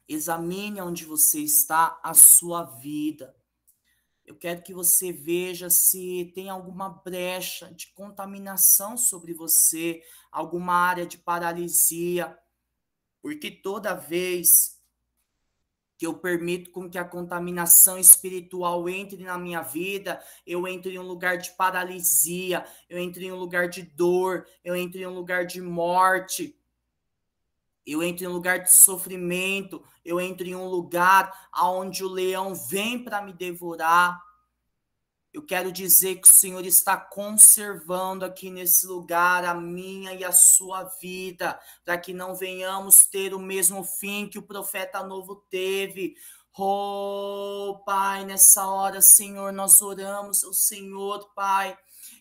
Examine onde você está, a sua vida. Eu quero que você veja se tem alguma brecha de contaminação sobre você, alguma área de paralisia, porque toda vez que eu permito com que a contaminação espiritual entre na minha vida, eu entro em um lugar de paralisia, eu entro em um lugar de dor, eu entro em um lugar de morte, eu entro em um lugar de sofrimento, eu entro em um lugar onde o leão vem para me devorar. Eu quero dizer que o Senhor está conservando aqui nesse lugar a minha e a sua vida, para que não venhamos ter o mesmo fim que o profeta novo teve. Oh, Pai, nessa hora, Senhor, nós oramos ao Senhor, Pai,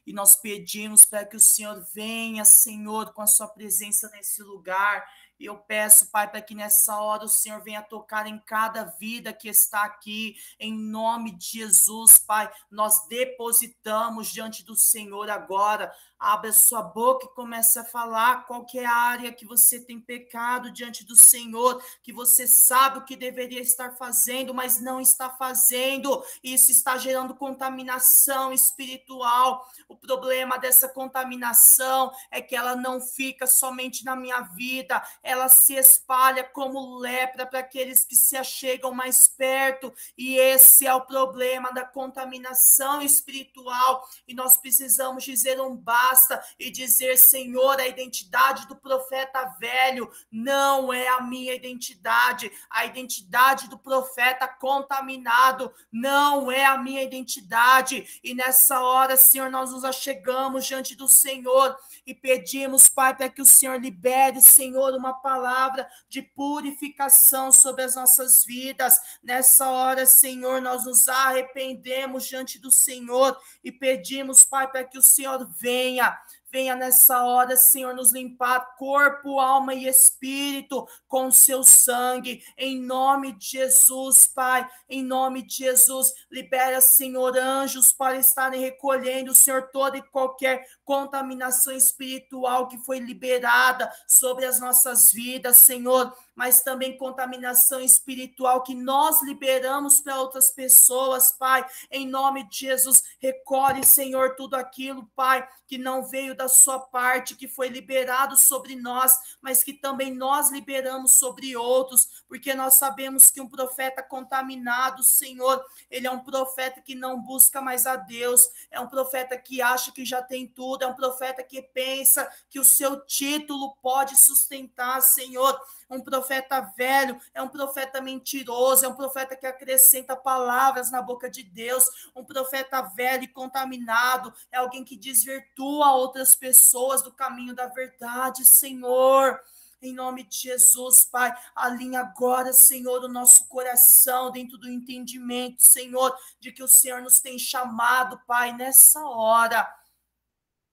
e nós pedimos para que o Senhor venha, Senhor, com a sua presença nesse lugar. E eu peço, Pai, para que nessa hora o Senhor venha tocar em cada vida que está aqui, em nome de Jesus, Pai. Nós depositamos diante do Senhor agora. Abra sua boca e comece a falar qual que é a área que você tem pecado diante do Senhor, que você sabe o que deveria estar fazendo, mas não está fazendo. Isso está gerando contaminação espiritual. O problema dessa contaminação é que ela não fica somente na minha vida, ela se espalha como lepra para aqueles que se achegam mais perto, e esse é o problema da contaminação espiritual, e nós precisamos dizer um basta e dizer: Senhor, a identidade do profeta velho não é a minha identidade, a identidade do profeta contaminado não é a minha identidade, e nessa hora, Senhor, nós nos achegamos diante do Senhor e pedimos, Pai, para que o Senhor libere, Senhor, uma palavra de purificação sobre as nossas vidas. Nessa hora, Senhor, nós nos arrependemos diante do Senhor e pedimos, Pai, para que o Senhor venha Venha nessa hora, Senhor, nos limpar corpo, alma e espírito com o seu sangue, em nome de Jesus, Pai, em nome de Jesus. Libera, Senhor, anjos para estarem recolhendo, Senhor, toda e qualquer contaminação espiritual que foi liberada sobre as nossas vidas, Senhor, mas também contaminação espiritual que nós liberamos para outras pessoas, Pai, em nome de Jesus. Recolhe, Senhor, tudo aquilo, Pai, que não veio da sua parte, que foi liberado sobre nós, mas que também nós liberamos sobre outros, porque nós sabemos que um profeta contaminado, Senhor, ele é um profeta que não busca mais a Deus, é um profeta que acha que já tem tudo, é um profeta que pensa que o seu título pode sustentar, Senhor. Um profeta velho, é um profeta mentiroso, é um profeta que acrescenta palavras na boca de Deus, um profeta velho e contaminado, é alguém que desvirtua outras pessoas do caminho da verdade, Senhor. Em nome de Jesus, Pai, alinha agora, Senhor, o nosso coração dentro do entendimento, Senhor, de que o Senhor nos tem chamado, Pai, nessa hora,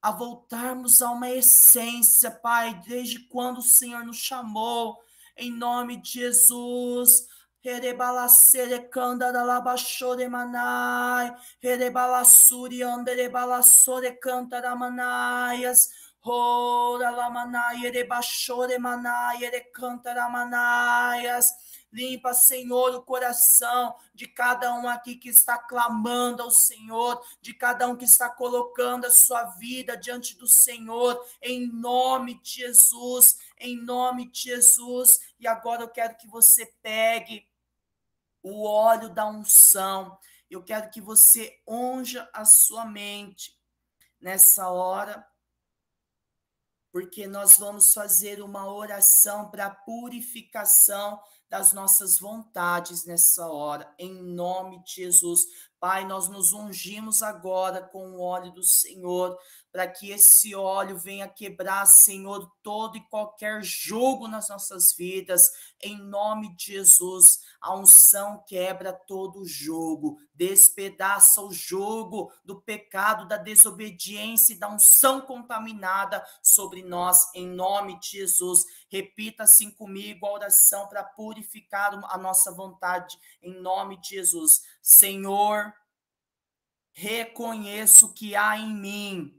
a voltarmos a uma essência, Pai, desde quando o Senhor nos chamou, em nome de Jesus. Herebalacere candaralabachore manai, herebalassuri anderebalassore cantaramanaias, ora lamanai, erebachore manai, erecantaramanaias. Limpa, Senhor, o coração de cada um aqui que está clamando ao Senhor, de cada um que está colocando a sua vida diante do Senhor, em nome de Jesus, em nome de Jesus. E agora eu quero que você pegue o óleo da unção, eu quero que você unja a sua mente nessa hora, porque nós vamos fazer uma oração para a purificação das nossas vontades nessa hora, em nome de Jesus. Pai, nós nos ungimos agora com o óleo do Senhor, para que esse óleo venha quebrar, Senhor, todo e qualquer jugo nas nossas vidas, em nome de Jesus. A unção quebra todo jugo, despedaça o jugo do pecado, da desobediência e da unção contaminada sobre nós, em nome de Jesus. Repita assim comigo a oração para purificar a nossa vontade, em nome de Jesus. Senhor, reconheço que há em mim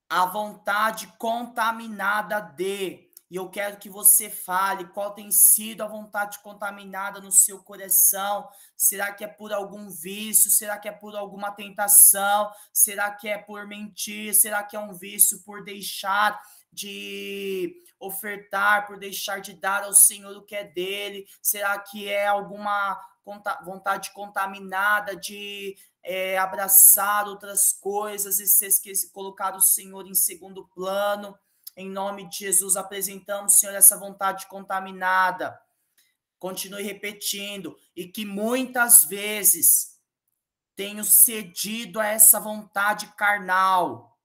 a vontade contaminada de, e eu quero que você fale qual tem sido a vontade contaminada no seu coração. Será que é por algum vício? Será que é por alguma tentação? Será que é por mentir? Será que é um vício por deixar de ofertar, por deixar de dar ao Senhor o que é dele? Será que é alguma vontade contaminada de abraçar outras coisas e se esquecer, colocar o Senhor em segundo plano? Em nome de Jesus, apresentamos, Senhor, essa vontade contaminada. Continue repetindo. E que muitas vezes tenho cedido a essa vontade carnal.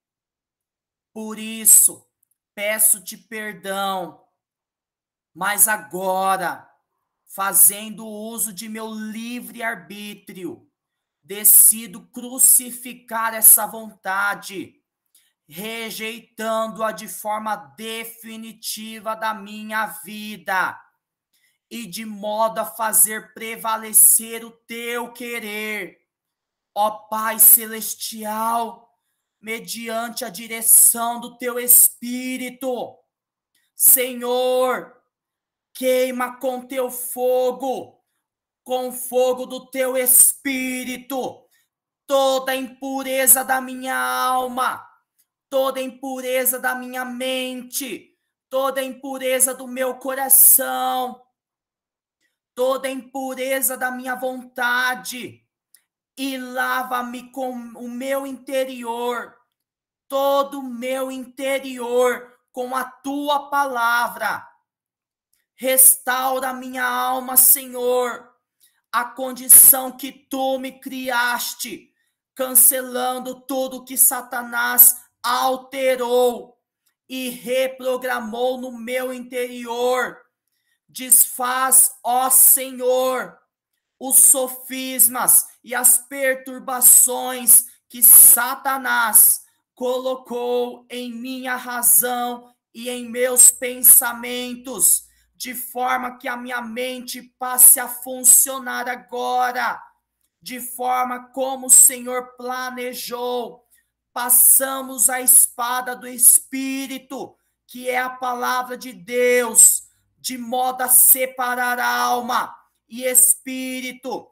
Por isso, peço-te perdão. Mas agora, fazendo uso de meu livre-arbítrio, decido crucificar essa vontade, rejeitando-a de forma definitiva da minha vida, e de modo a fazer prevalecer o teu querer, ó Pai Celestial, mediante a direção do teu Espírito. Senhor, queima com teu fogo, com o fogo do teu Espírito, toda a impureza da minha alma, toda a impureza da minha mente, toda a impureza do meu coração, toda a impureza da minha vontade, e lava-me com o meu interior, todo o meu interior, com a tua palavra. Restaura minha alma, Senhor, a condição que tu me criaste, cancelando tudo que Satanás alterou e reprogramou no meu interior. Desfaz, ó Senhor, os sofismas e as perturbações que Satanás colocou em minha razão e em meus pensamentos, de forma que a minha mente passe a funcionar agora, de forma como o Senhor planejou. Passamos a espada do Espírito, que é a palavra de Deus, de modo a separar a alma e espírito,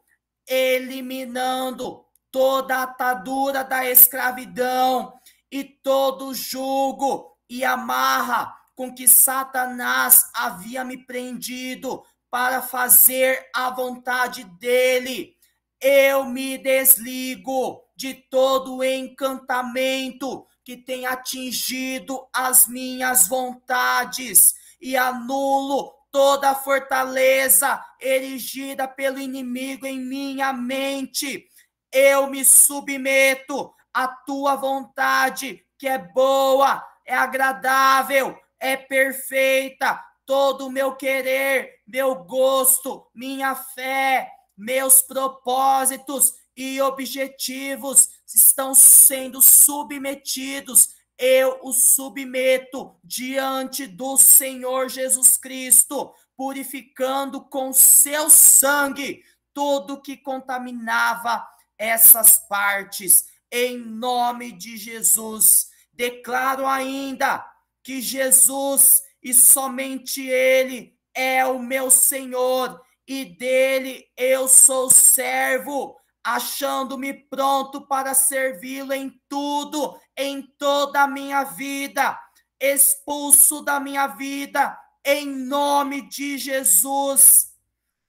eliminando toda a atadura da escravidão e todo jugo e amarra com que Satanás havia me prendido para fazer a vontade dele. Eu me desligo de todo o encantamento que tem atingido as minhas vontades e anulo toda a fortaleza erigida pelo inimigo em minha mente. Eu me submeto à tua vontade, que é boa, é agradável, é perfeita. Todo o meu querer, meu gosto, minha fé, meus propósitos e objetivos estão sendo submetidos. Eu os submeto diante do Senhor Jesus Cristo, purificando com seu sangue tudo que contaminava essas partes. Em nome de Jesus, declaro ainda que Jesus e somente Ele é o meu Senhor, e dele eu sou servo, achando-me pronto para servi-lo em tudo, em toda a minha vida. Expulso da minha vida, em nome de Jesus,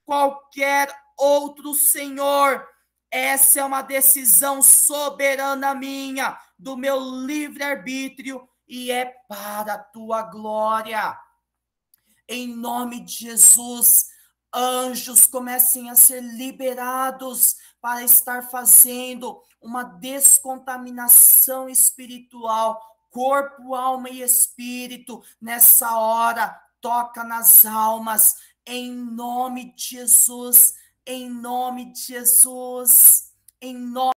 qualquer outro senhor. Essa é uma decisão soberana minha, do meu livre-arbítrio, e é para a tua glória. Em nome de Jesus, anjos comecem a ser liberados para estar fazendo uma descontaminação espiritual, corpo, alma e espírito. Nessa hora, toca nas almas, em nome de Jesus, em nome de Jesus, em nome